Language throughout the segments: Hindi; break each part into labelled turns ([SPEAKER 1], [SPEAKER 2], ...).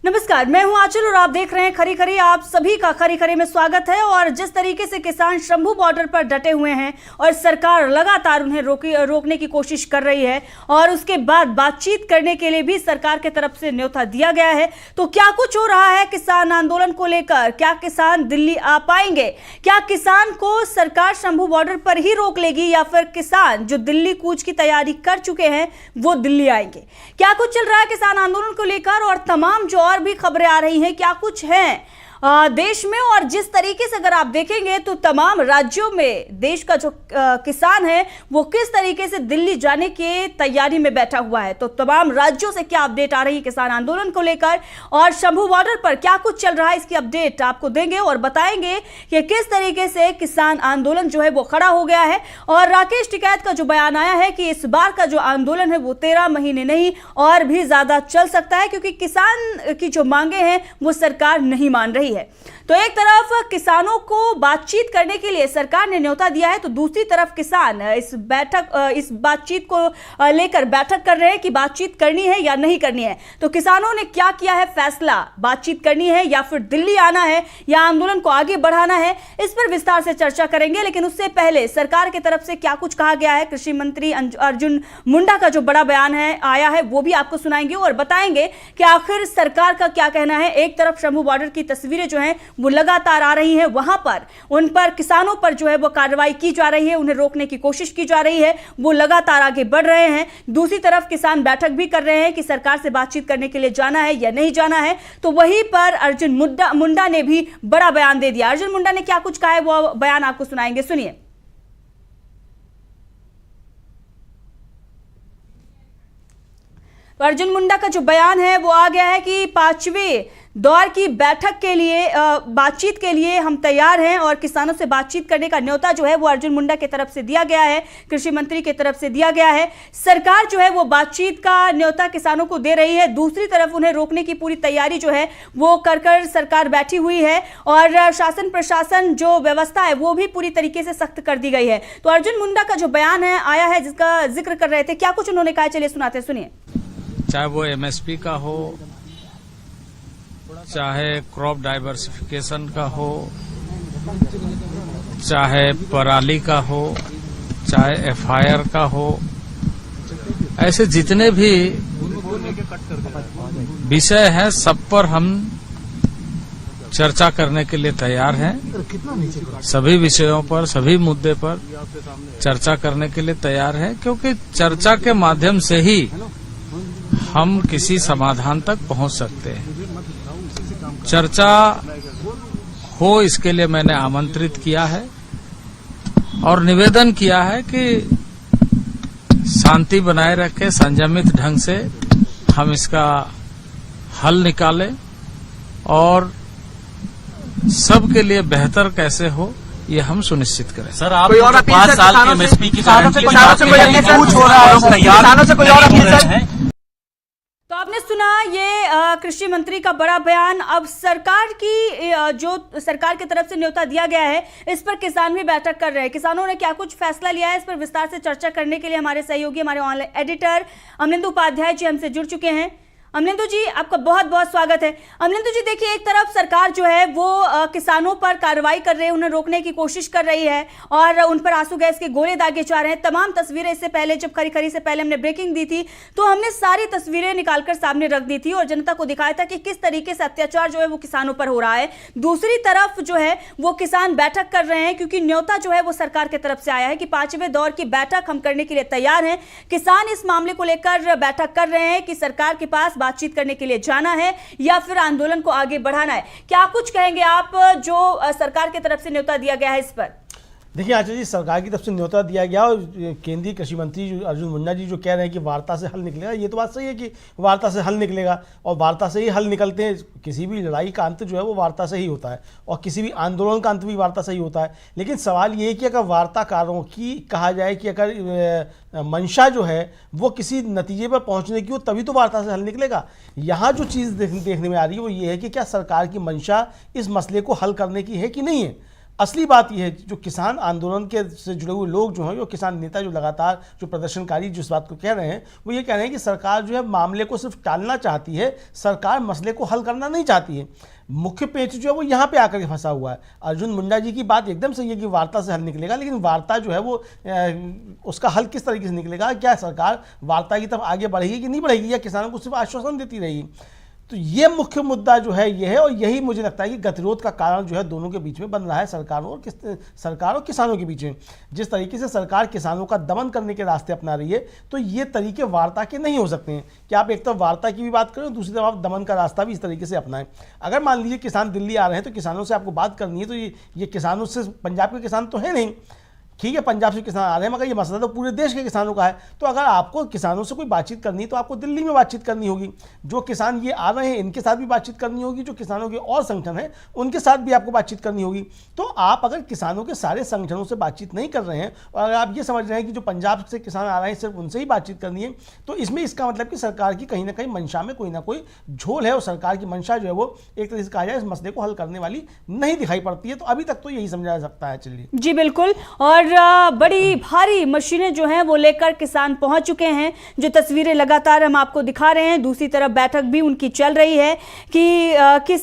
[SPEAKER 1] नमस्कार, मैं हूं आंचल और आप देख रहे हैं खरी खरी। आप सभी का खरी खरी में स्वागत है। और जिस तरीके से किसान शंभू बॉर्डर पर डटे हुए हैं और सरकार लगातार उन्हें रोकने की कोशिश कर रही है और उसके बाद बातचीत करने के लिए भी सरकार की तरफ से न्योता दिया गया है, तो क्या कुछ हो रहा है किसान आंदोलन को लेकर? क्या किसान दिल्ली आ पाएंगे? क्या किसान को सरकार शंभू बॉर्डर पर ही रोक लेगी या फिर किसान जो दिल्ली कूच की तैयारी कर चुके हैं वो दिल्ली आएंगे? क्या कुछ चल रहा है किसान आंदोलन को लेकर और तमाम जो और भी खबरें आ रही हैं, क्या कुछ है देश में? और जिस तरीके से अगर आप देखेंगे तो तमाम राज्यों में देश का जो किसान है वो किस तरीके से दिल्ली जाने की तैयारी में बैठा हुआ है, तो तमाम राज्यों से क्या अपडेट आ रही है किसान आंदोलन को लेकर और शंभू बॉर्डर पर क्या कुछ चल रहा है, इसकी अपडेट आपको देंगे और बताएंगे कि किस तरीके से किसान आंदोलन जो है वो खड़ा हो गया है। और राकेश टिकैत का जो बयान आया है कि इस बार का जो आंदोलन है वो 13 महीने नहीं और भी ज्यादा चल सकता है, क्योंकि किसान की जो मांगे हैं वो सरकार नहीं मान रही है। तो एक तरफ किसानों को बातचीत करने के लिए सरकार ने न्योता दिया है, तो दूसरी तरफ किसान इस बातचीत को लेकर बैठक कर रहे हैं कि बातचीत करनी है या नहीं करनी है। तो किसानों ने क्या किया है फैसला, बातचीत करनी है या फिर दिल्ली आना है या आंदोलन को आगे बढ़ाना है, इस पर विस्तार से चर्चा करेंगे। लेकिन उससे पहले सरकार की तरफ से क्या कुछ कहा गया है, कृषि मंत्री अर्जुन मुंडा का जो बड़ा बयान है आया है वो भी आपको सुनाएंगे और बताएंगे कि आखिर सरकार का क्या कहना है। एक तरफ शंभू बॉर्डर की तस्वीरें जो हैं वो लगातार आ रही है, वहां पर उन पर किसानों पर जो है वो कार्रवाई की जा रही है, उन्हें रोकने की कोशिश की जा रही है, वो लगातार आगे बढ़ रहे हैं। दूसरी तरफ किसान बैठक भी कर रहे हैं कि सरकार से बातचीत करने के लिए जाना है या नहीं जाना है। तो वहीं पर अर्जुन मुंडा ने भी बड़ा बयान दे दिया। अर्जुन मुंडा ने क्या कुछ कहा है वो बयान आपको सुनाएंगे, सुनिए। तो अर्जुन मुंडा का जो बयान है वो आ गया है कि 5वें दौर की बैठक के लिए बातचीत के लिए हम तैयार हैं और किसानों से बातचीत करने का न्योता जो है वो अर्जुन मुंडा की तरफ से दिया गया है, कृषि मंत्री की तरफ से दिया गया है। सरकार जो है वो बातचीत का न्योता किसानों को दे रही है, दूसरी तरफ उन्हें रोकने की पूरी तैयारी जो है वो कर सरकार बैठी हुई है और शासन प्रशासन जो व्यवस्था है वो भी पूरी तरीके से सख्त कर दी गई है। तो अर्जुन मुंडा का जो बयान है आया है जिसका जिक्र कर रहे थे, क्या कुछ उन्होंने कहा, चलिए सुनाते हैं, सुनिए।
[SPEAKER 2] चाहे वो एमएसपी का हो, चाहे क्रॉप डाइवर्सिफिकेशन का हो, चाहे पराली का हो, चाहे एफआईआर का हो, ऐसे जितने भी विषय हैं सब पर हम चर्चा करने के लिए तैयार हैं। सभी विषयों पर, सभी मुद्दे पर चर्चा करने के लिए तैयार हैं, क्योंकि चर्चा के माध्यम से ही हम किसी समाधान तक पहुंच सकते हैं। चर्चा हो इसके लिए मैंने आमंत्रित किया है और निवेदन किया है कि शांति बनाए रखे, संयमित ढंग से हम इसका हल निकालें और सबके लिए बेहतर कैसे हो ये हम सुनिश्चित करें।
[SPEAKER 3] सर, आप 5 साल के एमएसपी की गारंटी
[SPEAKER 1] तो आपने सुना ये कृषि मंत्री का बड़ा बयान। अब सरकार की जो सरकार की तरफ से न्योता दिया गया है इस पर किसान भी बैठक कर रहे हैं। किसानों ने क्या कुछ फैसला लिया है इस पर विस्तार से चर्चा करने के लिए हमारे सहयोगी, हमारे ऑनलाइन एडिटर अमलेंदु उपाध्याय जी हमसे जुड़ चुके हैं। अमलेंदु जी, आपका बहुत बहुत स्वागत है। अमलेंदु जी, देखिए, एक तरफ सरकार जो है वो किसानों पर कार्रवाई कर रही है, उन्हें रोकने की कोशिश कर रही है और उन पर आंसू गैस के गोले दागे जा रहे हैं। तमाम तस्वीरें इससे पहले, जब खरी खरी से पहले हमने ब्रेकिंग दी थी तो हमने सारी तस्वीरें निकालकर सामने रख दी थी और जनता को दिखाया था कि किस तरीके से अत्याचार जो है वो किसानों पर हो रहा है। दूसरी तरफ जो है वो किसान बैठक कर रहे हैं, क्योंकि न्योता जो है वो सरकार की तरफ से आया है कि 5वें दौर की बैठक हम करने के लिए तैयार हैं। किसान इस मामले को लेकर बैठक कर रहे हैं कि सरकार के पास बातचीत करने के लिए जाना है या फिर आंदोलन को आगे बढ़ाना है। क्या कुछ कहेंगे आप जो सरकार की तरफ से न्योता दिया गया है इस पर?
[SPEAKER 4] देखिए आचार्य जी, सरकार की तरफ से न्योता दिया गया और केंद्रीय कृषि मंत्री अर्जुन मुंडा जी जो कह रहे हैं कि वार्ता से हल निकलेगा, ये तो बात सही है कि वार्ता से हल निकलेगा और वार्ता से ही हल निकलते हैं। किसी भी लड़ाई का अंत जो है वो वार्ता से ही होता है और किसी भी आंदोलन का अंत भी वार्ता से ही होता है। लेकिन सवाल ये है कि अगर वार्ताकारों की कहा जाए कि अगर मंशा जो है वो किसी नतीजे पर पहुँचने की हो तभी तो वार्ता से हल निकलेगा। यहाँ जो चीज़ देखने में आ रही है वो ये है कि क्या सरकार की मंशा इस मसले को हल करने की है कि नहीं है। असली बात यह है, जो किसान आंदोलन के से जुड़े हुए लोग जो हैं, जो किसान नेता जो लगातार जो प्रदर्शनकारी जो इस बात को कह रहे हैं, वो ये कह रहे हैं कि सरकार जो है मामले को सिर्फ टालना चाहती है, सरकार मसले को हल करना नहीं चाहती है। मुख्य पेच जो है वो यहाँ पे आकर के फंसा हुआ है। अर्जुन मुंडा जी की बात एकदम सही है कि वार्ता से हल निकलेगा, लेकिन वार्ता जो है वो उसका हल किस तरीके से निकलेगा? क्या सरकार वार्ता की तरफ आगे बढ़ेगी कि नहीं बढ़ेगी, या किसानों को सिर्फ आश्वासन देती रहेगी? तो ये मुख्य मुद्दा जो है ये है, और यही मुझे लगता है कि गतिरोध का कारण जो है दोनों के बीच में बन रहा है, सरकार और किसानों के बीच में। जिस तरीके से सरकार किसानों का दमन करने के रास्ते अपना रही है, तो ये तरीके वार्ता के नहीं हो सकते हैं कि आप एक तरफ वार्ता की भी बात करें, दूसरी तरफ आप दमन का रास्ता भी इस तरीके से अपनाएं। अगर मान लीजिए किसान दिल्ली आ रहे हैं तो किसानों से आपको बात करनी है, तो ये किसानों से, पंजाब के किसान तो है नहीं, ठीक है, पंजाब से किसान आ रहे हैं, मगर ये मसला तो पूरे देश के किसानों का है। तो अगर आपको किसानों से कोई बातचीत करनी है तो आपको दिल्ली में बातचीत करनी होगी। जो किसान ये आ रहे हैं इनके साथ भी बातचीत करनी होगी, जो किसानों के और संगठन हैं उनके साथ भी आपको बातचीत करनी होगी। तो आप अगर किसानों के सारे संगठनों से बातचीत नहीं कर रहे हैं और अगर आप ये समझ रहे हैं कि जो पंजाब से किसान आ रहे हैं सिर्फ उनसे ही बातचीत करनी है, तो इसमें इसका मतलब कि सरकार की कहीं ना कहीं मंशा में कोई ना कोई झोल है, और सरकार की मंशा जो है वो एक तरह से कहा जाए इस मसले को हल करने वाली नहीं दिखाई पड़ती है। तो अभी तक तो यही समझा जा सकता है। चलिए
[SPEAKER 1] जी बिल्कुल, और बड़ी भारी मशीनें जो हैं वो लेकर किसान पहुंच चुके हैं, जो तस्वीरें लगातार हम आपको दिखा रहे हैं। दूसरी तरफ बैठक भी उनकी चल रही है कि किस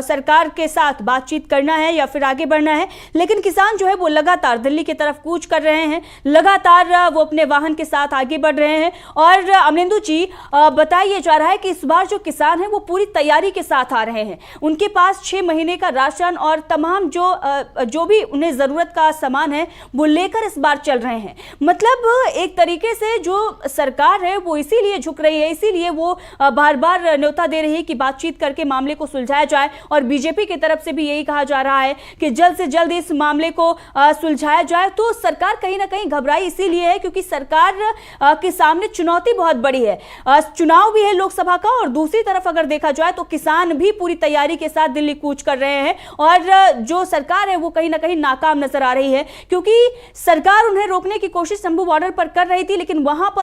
[SPEAKER 1] सरकार के साथ बातचीत करना है या फिर आगे बढ़ना है। लेकिन किसान जो है वो लगातार दिल्ली की तरफ कूच कर रहे हैं, लगातार वो अपने वाहन के साथ आगे बढ़ रहे हैं। और अमलेंदु जी, बताया जा रहा है कि इस बार जो किसान हैं वो पूरी तैयारी के साथ आ रहे हैं। उनके पास 6 महीने का राशन और तमाम जो भी उन्हें जरूरत का सामान है वो लेकर इस बार चल रहे हैं। मतलब एक तरीके से जो सरकार है वो इसीलिए झुक रही है, इसीलिए वो बार बार न्योता दे रही है कि बातचीत करके मामले को सुलझाया जाए। और बीजेपी की तरफ से भी यही कहा जा रहा है कि जल्द से जल्द इस मामले को सुलझाया जाए। तो सरकार कहीं ना कहीं घबराई इसीलिए है क्योंकि सरकार के सामने चुनौती बहुत बड़ी है, चुनाव भी है लोकसभा का, और दूसरी तरफ अगर देखा जाए तो किसान भी पूरी तैयारी के साथ दिल्ली कूच कर रहे हैं। और जो सरकार है वो कहीं ना कहीं नाकाम नजर आ रही है, क्योंकि सरकार उन्हें रोकने की कोशिश शंभू बॉर्डर पर कर रही थी, लेकिन वहां पर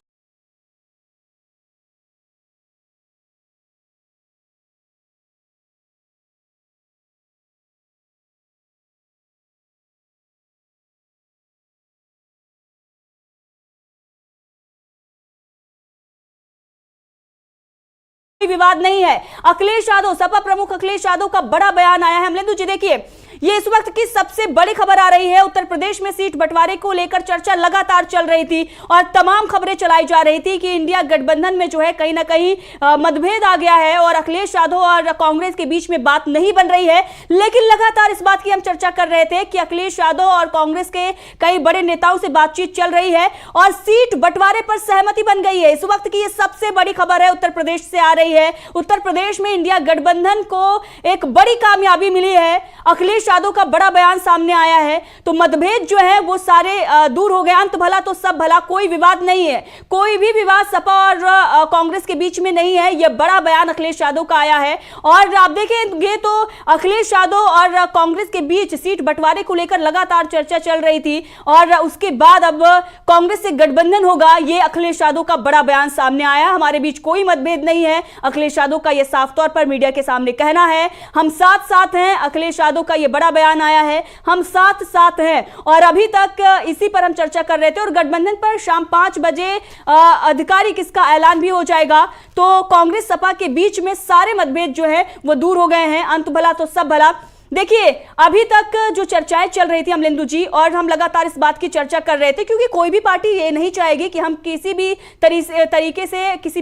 [SPEAKER 1] विवाद नहीं है। अखिलेश यादव, सपा प्रमुख अखिलेश यादव का बड़ा बयान आया है। अमलेंदु जी देखिए, ये इस वक्त की सबसे बड़ी खबर आ रही है। उत्तर प्रदेश में सीट बंटवारे को लेकर चर्चा लगातार चल रही थी और तमाम खबरें चलाई जा रही थी कि इंडिया गठबंधन में जो है कहीं ना कहीं मतभेद आ गया है और अखिलेश यादव और कांग्रेस के बीच में बात नहीं बन रही है। लेकिन लगातार इस बात की हम चर्चा कर रहे थे कि अखिलेश यादव और कांग्रेस के कई बड़े नेताओं से बातचीत चल रही है और सीट बंटवारे पर सहमति बन गई है। इस वक्त की ये सबसे बड़ी खबर है, उत्तर प्रदेश से आ रही है। उत्तर प्रदेश में इंडिया गठबंधन को एक बड़ी कामयाबी मिली है। अखिलेश यादव का बड़ा बयान सामने आया है, तो मतभेद जो है वो सारे दूर हो गए। अंत भला तो सब भला, कोई विवाद नहीं है, कोई भी विवाद सपा और कांग्रेस के बीच में नहीं है। यह बड़ा बयान अखिलेश यादव का आया है। और आप देखेंगे तो अखिलेश यादव और कांग्रेस के बीच सीट बंटवारे को लेकर लगातार चर्चा चल रही थी और उसके बाद अब कांग्रेस से गठबंधन होगा, ये अखिलेश यादव का बड़ा बयान सामने आया। हमारे बीच कोई मतभेद नहीं है, अखिलेश यादव का यह साफ तौर पर मीडिया के सामने कहना है। हम साथ साथ हैं, अखिलेश यादव का यह बड़ा बयान आया है, हम साथ साथ हैं। और अभी तक इसी पर हम चर्चा कर रहे थे और गठबंधन पर शाम 5 बजे आधिकारिक इसका ऐलान भी हो जाएगा। तो कांग्रेस सपा के बीच में सारे मतभेद जो है वो दूर हो गए हैं। अंत भला तो सब भला। देखिए, अभी तक जो चर्चाएं चल रही थी अमलेंदु जी, और हम लगातार इस बात की चर्चा कर रहे थे क्योंकि कोई भी पार्टी ये नहीं चाहेगी कि हम किसी भी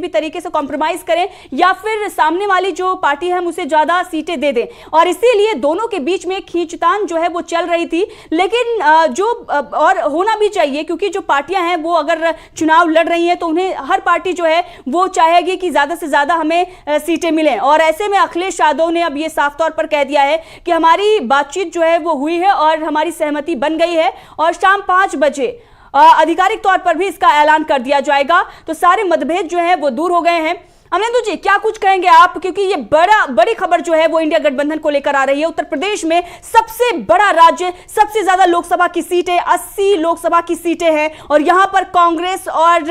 [SPEAKER 1] तरीके से कॉम्प्रोमाइज करें या फिर सामने वाली जो पार्टी है हम उसे ज्यादा सीटें दे दें। और इसीलिए दोनों के बीच में खींचतान जो है वो चल रही थी। लेकिन जो और होना भी चाहिए, क्योंकि जो पार्टियां हैं वो अगर चुनाव लड़ रही हैं तो उन्हें हर पार्टी जो है वो चाहेगी कि ज्यादा से ज्यादा हमें सीटें मिलें। और ऐसे में अखिलेश यादव ने अब ये साफ तौर पर कह दिया है कि हमारी बातचीत जो है वो हुई है और हमारी सहमति बन गई है और शाम 5 बजे आधिकारिक तौर पर भी इसका ऐलान कर दिया जाएगा। तो सारे मतभेद जो है वो दूर हो गए हैं। अमरेंद्र जी, क्या कुछ कहेंगे आप, क्योंकि ये बड़ी खबर जो है वो इंडिया गठबंधन को लेकर आ रही है। उत्तर प्रदेश में सबसे बड़ा राज्य, सबसे ज्यादा लोकसभा की सीटें, 80 लोकसभा की सीटें हैं, और यहां पर कांग्रेस और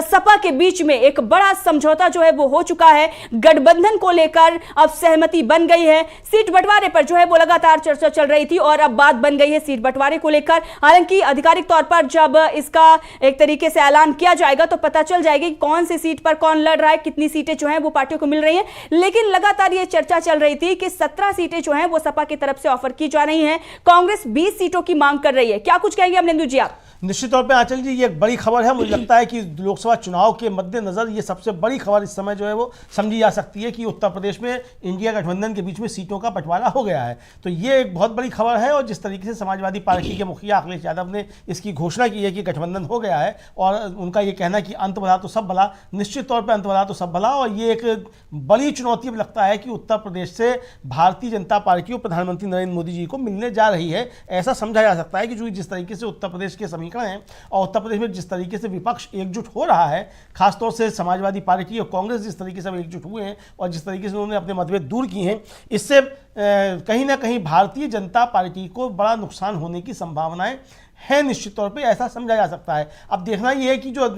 [SPEAKER 1] सपा के बीच में एक बड़ा समझौता जो है वो हो चुका है। गठबंधन को लेकर अब सहमति बन गई है। सीट बंटवारे पर जो है वो लगातार चर्चा चल रही थी और अब बात बन गई है सीट बंटवारे को लेकर। हालांकि आधिकारिक तौर पर जब इसका एक तरीके से ऐलान किया जाएगा तो पता चल जाएगी कि कौन सी सीट पर कौन लड़ रहा है, कितनी सीटें जो हैं वो पार्टियों को मिल रही हैं। लेकिन लगातार ये चर्चा चल रही थी कि 17 सीटें जो हैं वो सपा की तरफ से ऑफर की जा रही हैं। कांग्रेस 20 सीटों की मांग कर रही है। क्या कुछ कहेंगे अमरेंदु जी आप?
[SPEAKER 4] निश्चित तौर पे आंचल जी, ये एक बड़ी खबर है। मुझे लगता है कि लोकसभा चुनाव के मद्देनजर ये सबसे बड़ी खबर इस समय जो है वो समझी जा सकती है कि उत्तर प्रदेश में इंडिया गठबंधन के बीच में सीटों का बंटवारा हो गया है। तो ये एक बहुत बड़ी खबर है। और जिस तरीके से समाजवादी पार्टी के मुखिया अखिलेश यादव ने इसकी घोषणा की है कि गठबंधन हो गया है, और उनका ये कहना कि अंत भला तो सब भला, निश्चित तौर पर अंत भला तो सब भला। और ये एक बड़ी चुनौती लगता है कि उत्तर प्रदेश से भारतीय जनता पार्टी और प्रधानमंत्री नरेंद्र मोदी जी को मिलने जा रही है। ऐसा समझा जा सकता है कि जो जिस तरीके से उत्तर प्रदेश के समीकरण हैं और उत्तर प्रदेश में जिस तरीके से विपक्ष एकजुट हो रहा है, खासतौर से समाजवादी पार्टी और कांग्रेस जिस तरीके से एकजुट हुए हैं और जिस तरीके से उन्होंने अपने मतभेद दूर किए हैं, इससे कहीं ना कहीं भारतीय जनता पार्टी को बड़ा नुकसान होने की संभावनाएं है। निश्चित तौर पे ऐसा समझा जा सकता है। अब देखना यह है कि जो,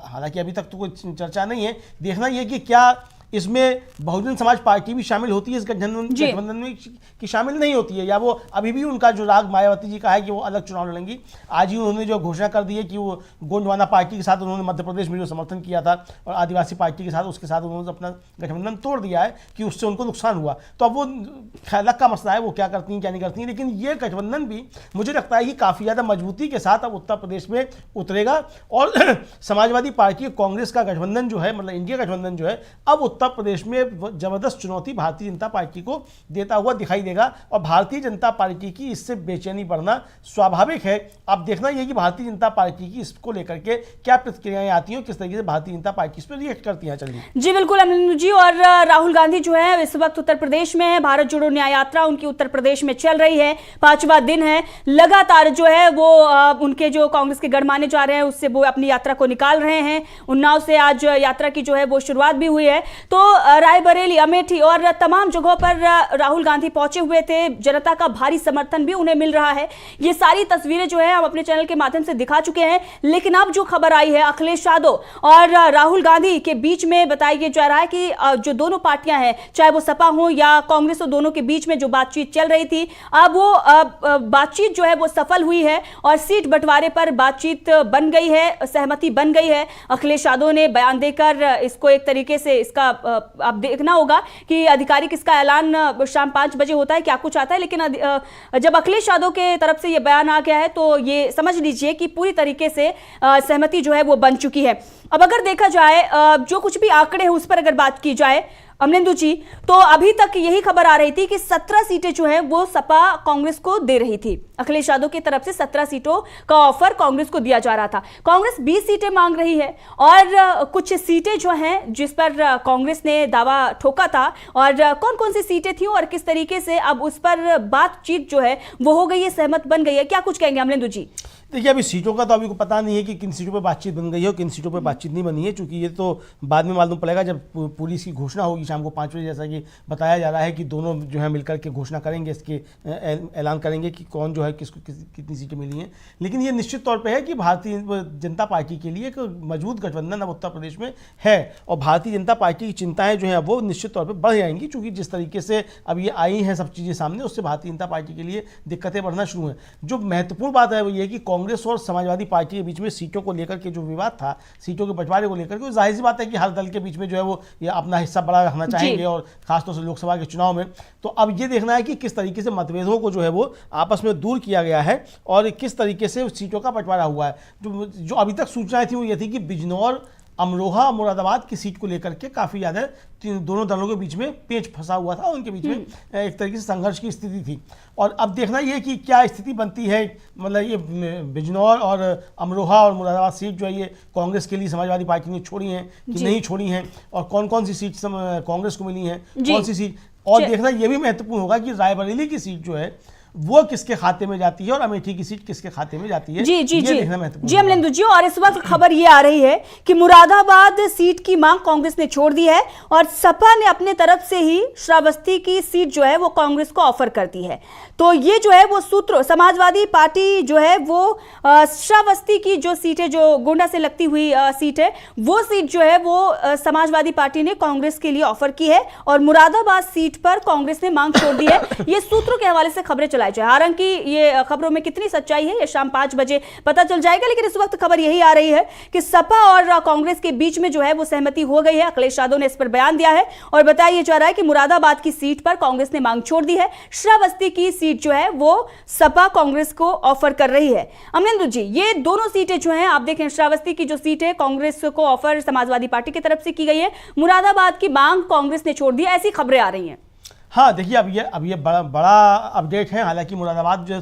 [SPEAKER 4] हालांकि अभी तक तो कोई चर्चा नहीं है, देखना यह है कि क्या इसमें बहुजन समाज पार्टी भी शामिल होती है इस गठबंधन में कि शामिल नहीं होती है, या वो अभी भी उनका जो राग मायावती जी का है कि वो अलग चुनाव लड़ेंगी। आज ही उन्होंने जो घोषणा कर दी है कि वो गोंडवाना पार्टी के साथ उन्होंने मध्य प्रदेश में जो समर्थन किया था और आदिवासी पार्टी के साथ, उसके साथ उन्होंने अपना गठबंधन तोड़ दिया है कि उससे उनको नुकसान हुआ। तो अब वो अलग का मसला है, वो क्या करती हैं क्या नहीं करती हैं। लेकिन ये गठबंधन भी मुझे लगता है कि काफ़ी ज़्यादा मजबूती के साथ अब उत्तर प्रदेश में उतरेगा। और समाजवादी पार्टी और कांग्रेस का गठबंधन जो है, मतलब इंडिया गठबंधन जो है, अब उत्तर प्रदेश में जबरदस्त चुनौती भारतीय जनता पार्टी को देता हुआ दिखाई देगा। और भारतीय जनता पार्टी की इससे बेचैनी बढ़ना स्वाभाविक है। अब देखना यह कि भारतीय जनता पार्टी की इसको लेकर के क्या प्रतिक्रियाएं आती हैं, किस तरीके से भारतीय जनता पार्टी इस पर रिएक्ट करती है। चलिए
[SPEAKER 1] जी बिल्कुल अमरेंद्र जी। और राहुल गांधी जो है इस वक्त उत्तर प्रदेश में है। भारत जोड़ो न्याय यात्रा उनकी उत्तर प्रदेश में चल रही है, 5वां दिन है। लगातार जो है वो उनके जो कांग्रेस के गणमान्य जा रहे हैं उससे वो अपनी यात्रा को निकाल रहे हैं। उन्नाव से आज यात्रा की जो है वो शुरुआत भी हुई है। तो रायबरेली, अमेठी और तमाम जगहों पर राहुल गांधी पहुंचे हुए थे। जनता का भारी समर्थन भी उन्हें मिल रहा है। ये सारी तस्वीरें जो है हम अपने चैनल के माध्यम से दिखा चुके हैं। लेकिन अब जो खबर आई है अखिलेश यादव और राहुल गांधी के बीच में, बताया जा रहा है कि जो दोनों पार्टियां हैं, चाहे वो सपा हो या कांग्रेस हो, दोनों के बीच में जो बातचीत चल रही थी, अब वो बातचीत जो है वो सफल हुई है और सीट बंटवारे पर बातचीत बन गई है, सहमति बन गई है। अखिलेश यादव ने बयान देकर इसको एक तरीके से, इसका अब देखना होगा कि आधिकारिक इसका ऐलान शाम 5 बजे होता है, क्या कुछ आता है। लेकिन जब अखिलेश यादव के तरफ से ये बयान आ गया है तो ये समझ लीजिए कि पूरी तरीके से सहमति जो है वो बन चुकी है। अब अगर देखा जाए जो कुछ भी आंकड़े हैं उस पर अगर बात की जाए अमरेंदु जी, तो अभी तक यही खबर आ रही थी कि 17 सीटें जो है वो सपा कांग्रेस को दे रही थी। अखिलेश यादव की तरफ से 17 सीटों का ऑफर कांग्रेस को दिया जा रहा था। कांग्रेस 20 सीटें मांग रही है और कुछ सीटें जो हैं जिस पर कांग्रेस ने दावा ठोका था, और कौन कौन सी सीटें थी और किस तरीके से अब उस पर बातचीत जो है वो हो गई है, सहमत बन गई है। क्या कुछ कहेंगे अमरेंदु जी?
[SPEAKER 4] देखिए, अभी सीटों का तो अभी को पता नहीं है कि किन सीटों पर बातचीत बन गई है और किन सीटों पर बातचीत नहीं बनी है, क्योंकि ये तो बाद में मालूम पड़ेगा जब पूरी इसकी घोषणा होगी शाम को 5 बजे। जैसा कि बताया जा रहा है कि दोनों जो है मिलकर के घोषणा करेंगे, इसके ऐलान करेंगे कि कौन जो है किसको कितनी सीटें मिली हैं। लेकिन ये निश्चित तौर पर है कि भारतीय जनता पार्टी के लिए एक मजबूत गठबंधन अब उत्तर प्रदेश में है और भारतीय जनता पार्टी की चिंताएँ जो हैं वो निश्चित तौर पर बढ़ जाएंगी, क्योंकि जिस तरीके से अब ये आई हैं सब चीज़ें सामने, उससे भारतीय जनता पार्टी के लिए दिक्कतें बढ़ना शुरू हैं। जो महत्वपूर्ण बात है वो ये कि कांग्रेस और समाजवादी पार्टी के बीच में सीटों को लेकर के जो विवाद था, सीटों के बंटवारे को लेकर के, जाहिर सी बात है कि हर दल के बीच में जो है वो ये अपना हिस्सा बड़ा रखना चाहेंगे, और खासतौर से लोकसभा के चुनाव में। तो अब ये देखना है कि किस तरीके से मतभेदों को जो है वो आपस में दूर किया गया है और किस तरीके से सीटों का बंटवारा हुआ है। जो अभी तक सूचनाएं थी वो ये थी कि बिजनौर, अमरोहा, मुरादाबाद की सीट को लेकर के काफ़ी ज़्यादा दोनों दलों के बीच में पेच फंसा हुआ था, उनके बीच में एक तरीके से संघर्ष की स्थिति थी। और अब देखना ये कि क्या स्थिति बनती है, मतलब ये बिजनौर और अमरोहा और मुरादाबाद सीट जो है ये कांग्रेस के लिए समाजवादी पार्टी ने छोड़ी हैं कि नहीं छोड़ी हैं, और कौन कौन सी सीट कांग्रेस को मिली हैं, कौन सी सीट। और देखना ये भी महत्वपूर्ण होगा कि रायबरेली की सीट जो है वो किसके खाते में जाती है और अमेठी की सीट किसके खाते में जाती है।
[SPEAKER 1] जी जी
[SPEAKER 4] ये
[SPEAKER 1] जी
[SPEAKER 4] देखना महत्वपूर्ण
[SPEAKER 1] जी अमलेंदु जी, और इस वक्त खबर ये आ रही है कि मुरादाबाद सीट की मांग कांग्रेस ने छोड़ दी है और सपा ने अपने तरफ से ही श्रावस्ती की सीट जो है वो कांग्रेस को ऑफर कर दी है। तो ये जो है वो सूत्र, समाजवादी पार्टी जो है वो श्रावस्ती की जो सीट है, जो गोंडा से लगती हुई सीट है, वो सीट जो है वो समाजवादी पार्टी ने कांग्रेस के लिए ऑफर की है और मुरादाबाद सीट पर कांग्रेस ने मांग छोड़ दी है। ये सूत्रों के हवाले से खबरें चलाई जाए, हालांकि ये खबरों में कितनी सच्चाई है ये शाम 5 बजे पता चल जाएगा, लेकिन इस वक्त खबर यही आ रही है कि सपा और कांग्रेस के बीच में जो है वो सहमति हो गई है। अखिलेश यादव ने इस पर बयान दिया है और बताया जा रहा है कि मुरादाबाद की सीट पर कांग्रेस ने मांग छोड़ दी है, श्रावस्ती की सीट जो है वो सपा कांग्रेस को ऑफर कर रही है। अमलेंदु जी, ये दोनों सीटें जो हैं आप देखें, श्रावस्ती की जो सीट है कांग्रेस को ऑफर समाजवादी पार्टी की तरफ से की गई है, मुरादाबाद की मांग कांग्रेस ने छोड़ दी, ऐसी खबरें आ रही हैं।
[SPEAKER 4] हाँ देखिए, अब ये बड़ा अपडेट है। हालांकि मुरादाबाद जो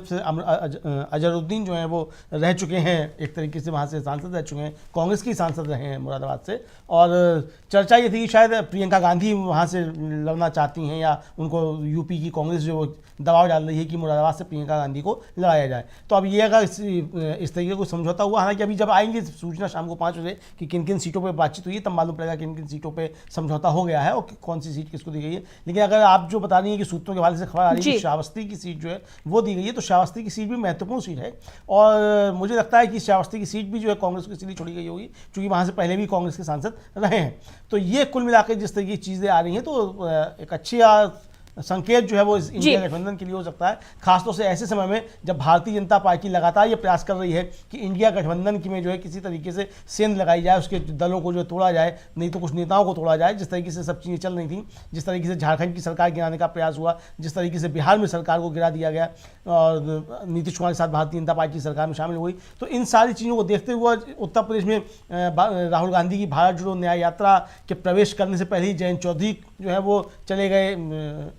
[SPEAKER 4] अजहरुद्दीन जो हैं वो रह चुके हैं, एक तरीके से वहाँ से सांसद रह चुके हैं, कांग्रेस के सांसद रहे हैं मुरादाबाद से, और चर्चा ये थी कि शायद प्रियंका गांधी वहाँ से लड़ना चाहती हैं या उनको यूपी की कांग्रेस जो दबाव डाल रही है कि मुरादाबाद से प्रियंका गांधी को लड़ाया जाए। तो अब ये अगर इस तरीके को समझौता हुआ, हालांकि अभी जब आएंगे सूचना शाम को 5 बजे कि किन किन सीटों पर बातचीत हुई है, तब मालूम पड़ेगा किन किन सीटों पर समझौता हो गया है और कौन सी सीट किसको दी गई है। लेकिन अगर आप जो बता रही हैं कि सूत्रों के हवाले से खबर आ रही है कि श्रावस्ती की सीट जो है वो दी गई है, तो श्रावस्ती की सीट भी महत्वपूर्ण सीट है और मुझे लगता है कि श्रावस्ती की सीट भी जो है कांग्रेस को इसलिए छोड़ी गई होगी क्योंकि वहाँ से पहले भी कांग्रेस के सांसद रहे हैं। तो ये कुल मिलाकर जिस तरह की चीज़ें आ रही हैं, तो एक अच्छी संकेत जो है वो इंडिया गठबंधन के लिए हो सकता है, खासतौर से ऐसे समय में जब भारतीय जनता पार्टी लगातार ये प्रयास कर रही है कि इंडिया गठबंधन की में जो है किसी तरीके से सेंध लगाई जाए, उसके दलों को जो तोड़ा जाए, नहीं तो कुछ नेताओं को तोड़ा जाए। जिस तरीके से सब चीज़ें चल रही थी, जिस तरीके से झारखंड की सरकार गिराने का प्रयास हुआ, जिस तरीके से बिहार में सरकार को गिरा दिया गया और नीतीश कुमार के साथ भारतीय जनता पार्टी सरकार में शामिल हुई, तो इन सारी चीज़ों को देखते हुए उत्तर प्रदेश में राहुल गांधी की भारत जोड़ो न्याय यात्रा के प्रवेश करने से पहले ही जयंत चौधरी जो है वो चले गए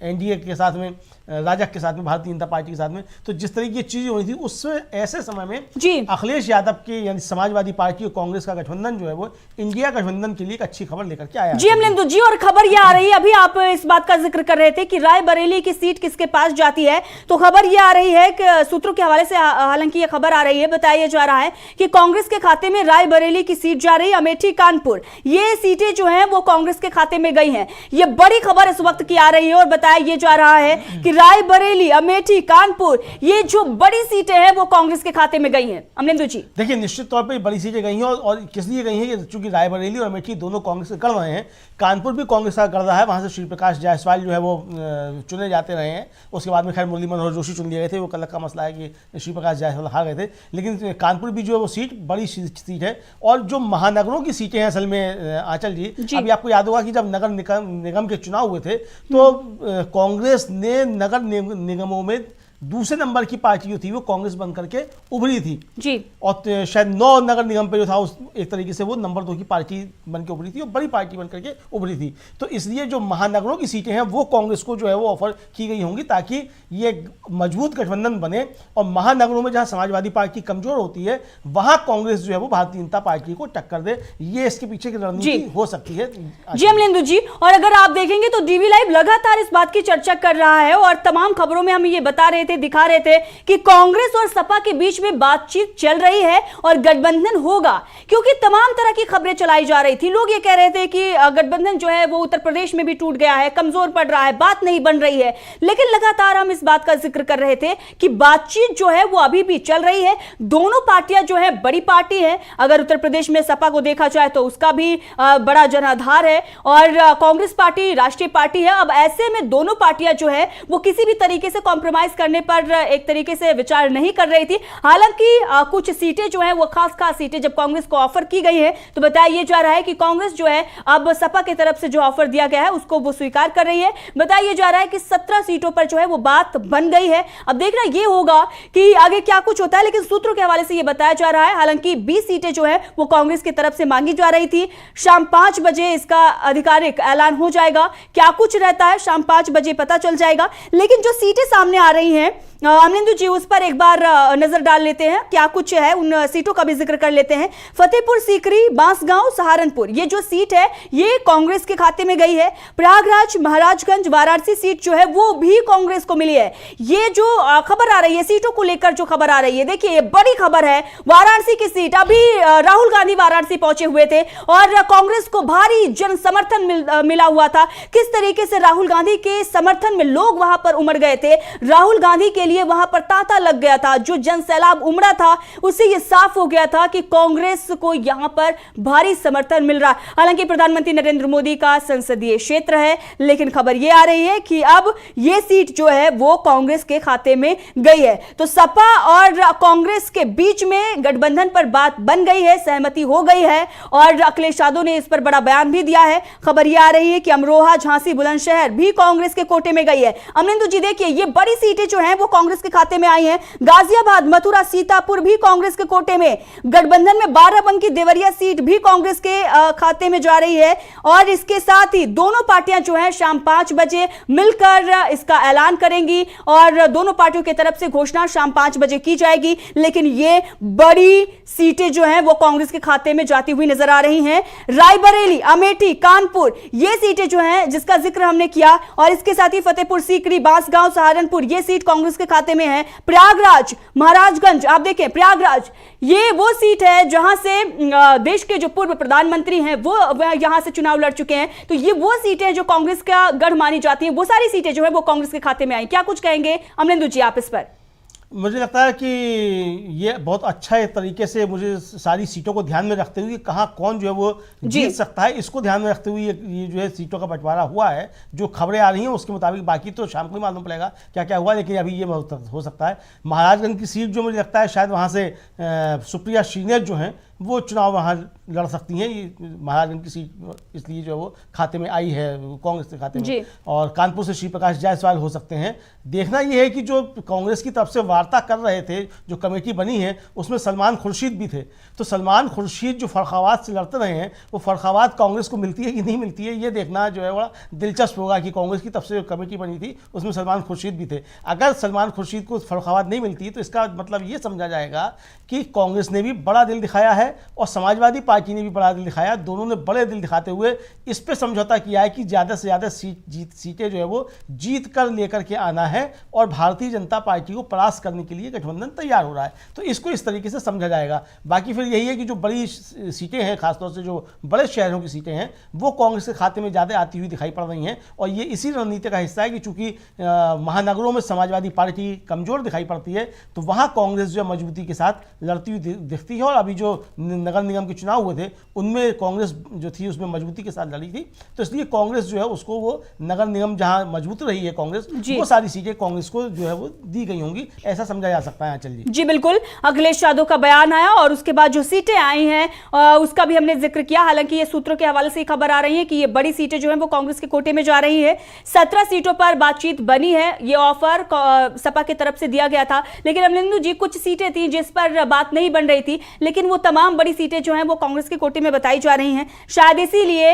[SPEAKER 4] एनडीए के साथ में, राजग के साथ में, भारतीय जनता पार्टी के साथ में। तो जिस तरह की चीजें हुई थी उसमें ऐसे समय में अखिलेश यादव के यानी समाजवादी पार्टी और कांग्रेस का गठबंधन जो है वो इंडिया गठबंधन के लिए एक अच्छी खबर लेकर के आया।
[SPEAKER 1] जी अमलेंदु जी, और खबर यह आ रही है, अभी आप इस बात का जिक्र कर रहे थे कि रायबरेली की सीट किसके पास जाती है, तो खबर यह आ रही है कि सूत्रों के हवाले से, हालांकि यह खबर आ रही है, बताया जा रहा है कि कांग्रेस के खाते में रायबरेली की सीट जा रही है, अमेठी कानपुर, ये सीटें जो है वो कांग्रेस के खाते में गई हैं। ये बड़ी खबर इस वक्त की आ रही है और बताया ये जा रहा है कि रायबरेली, अमेठी, कानपुर, ये जो बड़ी सीटें हैं वो कांग्रेस के खाते में गई हैं। अमलेंदु जी,
[SPEAKER 4] देखिए निश्चित तौर पे बड़ी सीटें गई हैं और किस लिए गई हैं कि चूंकि रायबरेली और अमेठी दोनों कांग्रेस के गढ़ रहे हैं, कानपुर भी कांग्रेस का गढ़ रहा है, वहां से श्री प्रकाश जायसवाल जो है वो चुने जाते रहे हैं। उसके बाद में खैर मुरली मनोहर जोशी चुन लिए गए थे, वो कल का मसला है कि श्री प्रकाश जायसवाल हार गए थे, लेकिन कानपुर भी जो है वो सीट बड़ी सीट है। और जो महानगरों की सीटें हैं असल में आंचल जी, अभी आपको याद होगा कि जब नगर निगम के चुनाव हुए थे तो कांग्रेस ने नगर निगमों में दूसरे नंबर की पार्टी जो थी वो कांग्रेस बन करके उभरी थी जी, और शायद 9 नगर निगम पे जो था उस एक तरीके से वो नंबर 2 की पार्टी बन के उभरी थी और बड़ी पार्टी बन करके उभरी थी। तो इसलिए जो महानगरों की सीटें हैं वो कांग्रेस को जो है वो ऑफर की गई होंगी ताकि ये मजबूत गठबंधन बने, और महानगरों में जहां समाजवादी पार्टी कमजोर होती है वहां कांग्रेस जो है वो भारतीय जनता पार्टी को टक्कर दे, ये इसके पीछे की रणनीति हो सकती है।
[SPEAKER 1] जी अमलेंदु जी, और अगर आप देखेंगे तो डीवी लाइव लगातार इस बात की चर्चा कर रहा है और तमाम खबरों में हम ये बता रहे थे, दिखा रहे थे कि कांग्रेस और सपा के बीच में बातचीत चल रही है और गठबंधन होगा, क्योंकि तमाम तरह की खबरें चलाई जा रही थी। लोग ये कह रहे थे कि गठबंधन जो है वो उत्तर प्रदेश में भी टूट गया है, कमजोर पड़ रहा है, बात नहीं बन रही है, लेकिन लगातार हम इस बात का जिक्र कर रहे थे कि बातचीत जो है वो अभी भी चल रही है। दोनों पार्टियां जो है बड़ी पार्टी है, अगर उत्तर प्रदेश में सपा को देखा जाए तो उसका भी बड़ा जनाधार है और कांग्रेस पार्टी राष्ट्रीय पार्टी है। अब ऐसे में दोनों पार्टियां जो है वो किसी भी तरीके से कॉम्प्रोमाइज करने पर एक तरीके से विचार नहीं कर रही थी। हालांकि कुछ सीटें जो है वो खास सीटें जब कांग्रेस को ऑफर की गई है तो बताया जा रहा है कि कांग्रेस जो है अब सपा की तरफ से जो ऑफर दिया गया है उसको वो स्वीकार कर रही है। बताया जा रहा है कि 17 सीटों पर जो है वो बात बन गई है। अब देखना ये होगा कि आगे क्या कुछ होता है, लेकिन सूत्रों के हवाले से ये बताया जा रहा है हालांकि 20 सीटें जो है वो कांग्रेस की तरफ से मांगी जा रही थी। शाम 5 बजे इसका आधिकारिक ऐलान हो जाएगा, क्या कुछ रहता है शाम 5 बजे पता चल जाएगा। लेकिन जो सीटें सामने आ रही हैं अमलिंदु जी, उस पर एक बार नजर डाल लेते हैं, क्या कुछ है, उन सीटों का भी जिक्र कर लेते हैं। फतेहपुर सीकरी, बांसगांव, सहारनपुर, ये जो सीट है ये कांग्रेस के खाते में गई है। प्रयागराज, महाराजगंज, वाराणसी सीट जो है वो भी कांग्रेस को मिली है। ये जो खबर आ रही है, सीटों को लेकर जो खबर आ रही है, देखिए ये बड़ी खबर है। वाराणसी की सीट, अभी राहुल गांधी वाराणसी पहुंचे हुए थे और कांग्रेस को भारी जन समर्थन मिला हुआ था। किस तरीके से राहुल गांधी के समर्थन में लोग वहां पर उमड़ गए थे, राहुल गांधी के लिए वहां पर तांता लग गया था। जो जन सैलाब उमड़ा था उससे यह साफ हो गया था कि कांग्रेस को यहां पर भारी समर्थन मिल रहा। हालांकि प्रधानमंत्री नरेंद्र मोदी का संसदीय क्षेत्र है, लेकिन खबर यह आ रही है कि अब यह सीट जो है वो कांग्रेस के खाते में गई है। तो सपा और कांग्रेस के बीच में गठबंधन पर बात बन गई है, सहमति हो गई है और अखिलेश यादव ने इस पर बड़ा बयान भी दिया है। खबर यह आ रही है कि अमरोहा, झांसी, बुलंदशहर भी कांग्रेस के कोटे में गई है। अमरिंदर जी, देखिए ये बड़ी सीटें जो हैं वो कांग्रेस के खाते में आई हैं। गाजियाबाद, मथुरा, सीतापुर भी कांग्रेस के कोटे में। गठबंधन में बाराबंकी, देवरिया सीट भी कांग्रेस के खाते में जा रही है। और इसके साथ ही दोनों पार्टियां जो हैं शाम 5 बजे मिलकर इसका ऐलान करेंगी और दोनों पार्टियों की तरफ से घोषणा शाम 5 बजे की जाएगी। लेकिन ये बड़ी सीटें जो हैं वो कांग्रेस के खाते में जाती हुई नजर आ रही हैं। रायबरेली, अमेठी, कानपुर, ये सीटें जो हैं जिसका जिक्र हमने किया, और इसके साथ ही फतेहपुर सीकरी, बांसगांव, सहारनपुर, ये सीट कांग्रेस के खाते में है। प्रयागराज, महाराजगंज, आप देखें प्रयागराज, ये वो सीट है जहां से देश के जो पूर्व प्रधानमंत्री हैं वो यहां से चुनाव लड़ चुके हैं। तो ये वो सीटें हैं जो कांग्रेस का गढ़ मानी जाती हैं। वो सारी सीटें जो है वो कांग्रेस के खाते में आई। क्या कुछ कहेंगे अमरिंदर जी आप इस पर?
[SPEAKER 4] मुझे लगता है कि ये बहुत अच्छा है तरीके से, मुझे सारी सीटों को ध्यान में रखते हुए कहाँ कौन जो है वो जीत सकता है, इसको ध्यान में रखते हुए ये जो है सीटों का बंटवारा हुआ है। जो खबरें आ रही हैं उसके मुताबिक, बाकी तो शाम को ही मालूम पड़ेगा क्या क्या हुआ, लेकिन अभी ये हो सकता है। महाराजगंज की सीट जो मुझे लगता है शायद वहाँ से सुप्रिया श्रीनेत जो हैं वो चुनाव वहाँ लड़ सकती हैं। ये महाराजगंज की सीट इसलिए जो है वो खाते में आई है कांग्रेस के खाते में। और कानपुर से श्री प्रकाश जायसवाल हो सकते हैं। देखना ये है कि जो कांग्रेस की तरफ से वार्ता कर रहे थे, जो कमेटी बनी है, उसमें सलमान खुर्शीद भी थे। तो सलमान खुर्शीद जो फर्रुखाबाद से लड़ते रहे हैं, वो फर्रुखाबाद कांग्रेस को मिलती है कि नहीं मिलती है, ये देखना जो है बड़ा दिलचस्प होगा कि कांग्रेस की तरफ से जो कमेटी बनी थी उसमें सलमान खुर्शीद भी थे। अगर सलमान खुर्शीद को फर्रुखाबाद नहीं मिलती तो इसका मतलब ये समझा जाएगा कि कांग्रेस ने भी बड़ा दिल दिखाया है और समाजवादी पार्टी ने भी बड़ा दिल दिखाया। दोनों ने बड़े दिल दिखाते हुए इस पे समझौता किया है कि ज़्यादा से ज़्यादा सीटें जो है वो जीत कर लेकर के आना है और भारतीय जनता पार्टी को परास्त करने के लिए गठबंधन तैयार हो रहा है। तो इसको इस तरीके से समझा जाएगा। बाकी फिर यही है कि जो बड़ी सीटें हैं, खासतौर से जो बड़े शहरों की सीटें हैं, वो कांग्रेस के खाते में ज़्यादा आती हुई दिखाई पड़ रही हैं। और ये इसी रणनीति का हिस्सा है कि चूंकि महानगरों में समाजवादी पार्टी कमज़ोर दिखाई पड़ती है, तो वहाँ कांग्रेस जो मजबूती के साथ लड़ती हुई दिखती है। और अभी जो नगर निगम के चुनाव हुए थे उनमें कांग्रेस जो थी उसमें मजबूती के साथ लड़ी थी। तो इसलिए कांग्रेस जो है उसको वो नगर निगम जहां मजबूत रही है कांग्रेस, वो सारी सीटें कांग्रेस को जो है वो दी गई होंगी, ऐसा समझा जा सकता है। चलिए
[SPEAKER 1] जी बिल्कुल, अखिलेश यादव का बयान आया और उसके बाद जो सीटें आई हैं उसका भी हमने जिक्र किया। हालांकि ये सूत्रों के हवाले से खबर आ रही है कि ये बड़ी सीटें जो है वो कांग्रेस के कोटे में जा रही है। 17 सीटों पर बातचीत बनी है। ये ऑफर सपा की तरफ से दिया गया था, लेकिन अमरिंदर जी कुछ सीटें थी जिस पर बात नहीं बन रही थी, लेकिन वो तमाम बड़ी सीटें जो हैं वो कांग्रेस के कोटे में बताई जा रही हैं। शायद इसीलिए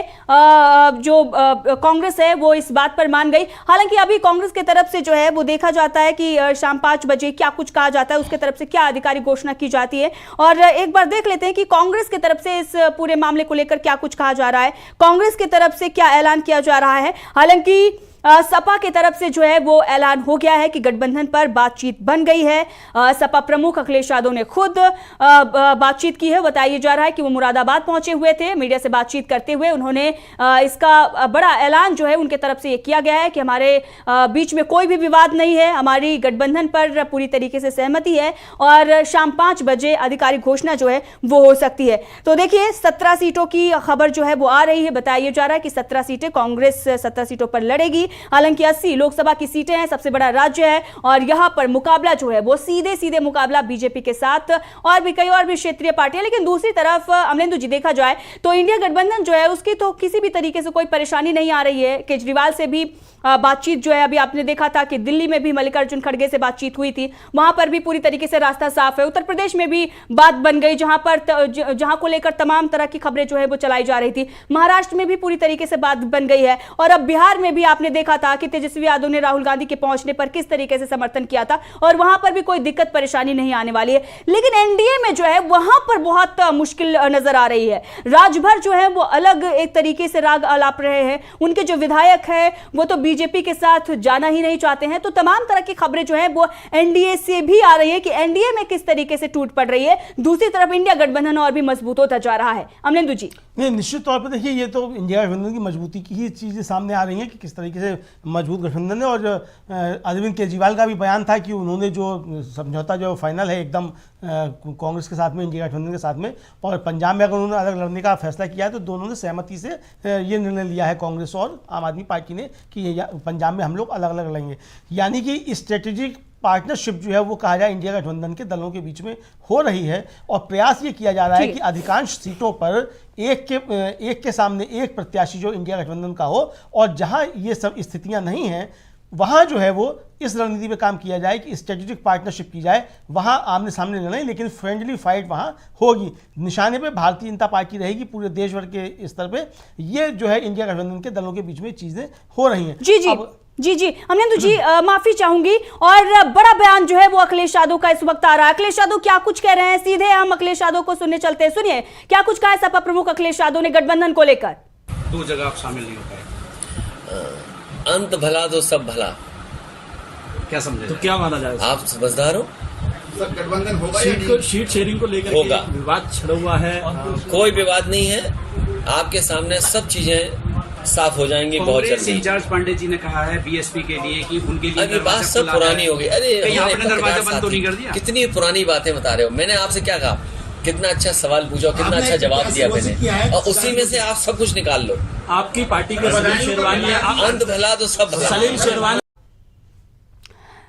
[SPEAKER 1] जो कांग्रेस है वो इस बात पर मान गई। हालांकि अभी कांग्रेस की तरफ से जो है वो देखा जाता है कि शाम 5 बजे क्या कुछ कहा जाता है, उसके तरफ से क्या आधिकारिक घोषणा की जाती है। और एक बार देख लेते हैं कि कांग्रेस की तरफ से इस पूरे मामले को लेकर क्या कुछ कहा जा रहा है, कांग्रेस की तरफ से क्या ऐलान किया जा रहा है। हालांकि सपा की तरफ से जो है वो ऐलान हो गया है कि गठबंधन पर बातचीत बन गई है। सपा प्रमुख अखिलेश यादव ने खुद बातचीत की है। बताया जा रहा है कि वो मुरादाबाद पहुंचे हुए थे। मीडिया से बातचीत करते हुए उन्होंने इसका बड़ा ऐलान जो है उनके तरफ से ये किया गया है कि हमारे बीच में कोई भी विवाद नहीं है, हमारी गठबंधन पर पूरी तरीके से सहमति है और शाम 5 बजे आधिकारिक घोषणा जो है वो हो सकती है। तो देखिए 17 सीटों की खबर जो है वो आ रही है। बताया जा रहा है कि 17 सीटें कांग्रेस 17 सीटों पर लड़ेगी। हालांकि 80 लोकसभा की सीटें हैं, सबसे बड़ा राज्य है और यहां पर मुकाबला जो है वो सीधे मुकाबला बीजेपी के साथ और भी कई और भी क्षेत्रीय पार्टियां। लेकिन दूसरी तरफ अमरिंदर जी देखा जाए तो इंडिया गठबंधन जो है उसकी तो किसी भी तरीके से कोई परेशानी नहीं आ रही है। केजरीवाल से भी बातचीत जो है, अभी आपने देखा था कि दिल्ली में भी मल्लिकार्जुन खड़गे से बातचीत हुई थी, वहां पर भी पूरी तरीके से रास्ता साफ है। उत्तर प्रदेश में भी बात बन गई जहां को लेकर तमाम तरह की खबरें जो है वो चलाई जा रही थी। महाराष्ट्र में भी पूरी तरीके से बात बन गई है और अब बिहार में भी आपने देखा था कि तेजस्वी यादव ने राहुल गांधी के पहुंचने पर किस तरीके से समर्थन किया था और वहां पर भी कोई दिक्कत परेशानी नहीं आने वाली है। लेकिन एनडीए में जो है वहां पर बहुत मुश्किल नजर आ रही है। राजभर जो है वो अलग एक तरीके से राग आलाप रहे हैं, उनके जो विधायक है वो तो बीजेपी के साथ जाना ही नहीं चाहते हैं। तो तमाम तरह की खबरें जो है वो एनडीए से भी आ रही है कि एनडीए में किस तरीके से टूट पड़ रही है। दूसरी तरफ इंडिया गठबंधन और भी मजबूत होता जा रहा है। अमलेंदु जी,
[SPEAKER 4] नहीं, निश्चित तौर पर देखिए, ये तो इंडिया गठबंधन की मजबूती की ही चीज़ें सामने आ रही हैं कि किस तरीके से मजबूत गठबंधन है। और अरविंद केजरीवाल का भी बयान था कि उन्होंने जो समझौता जो फाइनल है एकदम कांग्रेस के साथ में, इंडिया गठबंधन के साथ में, और पंजाब में अगर उन्होंने अलग लड़ने का फैसला किया है तो दोनों ने सहमति से ये निर्णय लिया है, कांग्रेस और आम आदमी पार्टी ने, कि ये पंजाब में हम लोग अलग अलग लड़ेंगे। यानी कि स्ट्रेटेजिक पार्टनरशिप जो है वो कहा जाए इंडिया गठबंधन के दलों के बीच में हो रही है। और प्रयास ये किया जा रहा है कि अधिकांश सीटों पर एक के सामने एक प्रत्याशी जो इंडिया गठबंधन का हो, और जहां ये सब स्थितियां नहीं हैं वहां जो है वो इस रणनीति पे काम किया जाए कि स्ट्रेटेजिक पार्टनरशिप की जाए, वहां आमने सामने लड़ें, लेकिन फ्रेंडली फाइट वहां होगी। निशाने पे भारतीय जनता पार्टी रहेगी पूरे देश भर के स्तर पे। ये जो है इंडिया गठबंधन के दलों के बीच में चीजें हो रही हैं।
[SPEAKER 1] जी अमलेंदु जी, माफी चाहूंगी। और बड़ा बयान जो है वो अखिलेश यादव का इस वक्त आ रहा है। अखिलेश यादव क्या कुछ कह रहे हैं, सीधे हम अखिलेश यादव को सुनने चलते हैं। सुनिए क्या कुछ कहा है सपा प्रमुख अखिलेश यादव ने गठबंधन को लेकर।
[SPEAKER 5] दो जगह आप शामिल नहीं हो पाए,
[SPEAKER 6] अंत भला तो सब भला,
[SPEAKER 5] क्या समझे?
[SPEAKER 3] तो क्या माना जाए?
[SPEAKER 6] आप समझदार हो?
[SPEAKER 5] सर गठबंधन होगा,
[SPEAKER 3] शीट शेयरिंग को लेकर
[SPEAKER 6] होगा।
[SPEAKER 3] विवाद छिड़ा हुआ है।
[SPEAKER 6] कोई विवाद नहीं है, आपके सामने सब चीजें साफ हो जाएंगी बहुत जल्दी।
[SPEAKER 5] इंचार्ज पांडे जी ने कहा है बीएसपी के लिए कि उनके लिए
[SPEAKER 6] अभी बात सब पुरानी हो गई। अरे
[SPEAKER 5] आपने दरवाजा बंद तो नहीं कर दिया?
[SPEAKER 6] कितनी पुरानी बातें बता रहे हो। मैंने आपसे क्या कहा, कितना अच्छा सवाल पूछा, कितना अच्छा जवाब दिया मैंने, और उसी में से आप सब कुछ निकाल लो।
[SPEAKER 3] आपकी पार्टी के सलीम शेरवानी,
[SPEAKER 6] अंत भला तो सब भला।
[SPEAKER 3] सलीम शेरवानी।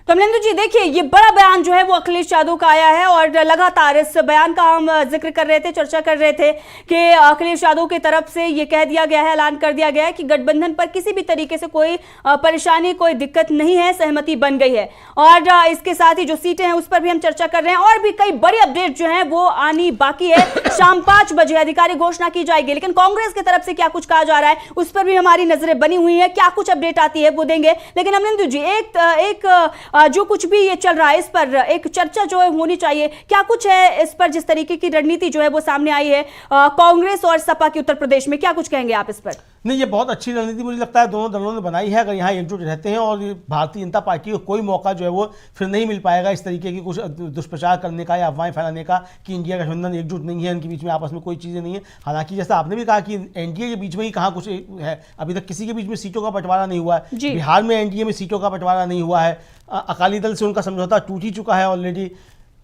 [SPEAKER 1] कमलेंदु जी देखिए, ये बड़ा बयान जो है वो अखिलेश यादव का आया है और लगातार इस बयान का हम जिक्र कर रहे थे, चर्चा कर रहे थे कि अखिलेश यादव की तरफ से ये कह दिया गया है, ऐलान कर दिया गया है कि गठबंधन पर किसी भी तरीके से कोई परेशानी, कोई दिक्कत नहीं है, सहमति बन गई है। और इसके साथ ही जो सीटें हैं उस पर भी हम चर्चा कर रहे हैं और भी कई बड़ी अपडेट जो है वो आनी बाकी है। शाम 5 बजे आधिकारिक घोषणा की जाएगी, लेकिन कांग्रेस की तरफ से क्या कुछ कहा जा रहा है उस पर भी हमारी नजरें बनी हुई है। क्या कुछ अपडेट आती है वो देंगे। लेकिन अमलेंदु जी, एक जो कुछ भी ये चल रहा है इस पर एक चर्चा जो है होनी चाहिए। क्या कुछ है इस पर, जिस तरीके की रणनीति जो है वो सामने आई है कांग्रेस और सपा की उत्तर प्रदेश में, क्या कुछ कहेंगे आप इस पर?
[SPEAKER 4] नहीं, ये बहुत अच्छी रणनीति मुझे लगता है दोनों दलों ने बनाई है। अगर यहाँ एकजुट रहते हैं और भारतीय जनता पार्टी को कोई मौका जो है वो फिर नहीं मिल पाएगा इस तरीके की कुछ दुष्प्रचार करने का या अफवाहें फैलाने का कि इंडिया गठबंधन एकजुट नहीं है, इनके बीच में आपस में कोई चीज़ें नहीं है। हालांकि जैसा आपने भी कहा कि एनडीए के बीच में ही कहाँ कुछ है, अभी तक किसी के बीच में सीटों का बंटवारा नहीं हुआ है। बिहार में एनडीए में सीटों का बंटवारा नहीं हुआ है, अकाली दल से उनका समझौता टूट ही चुका है ऑलरेडी।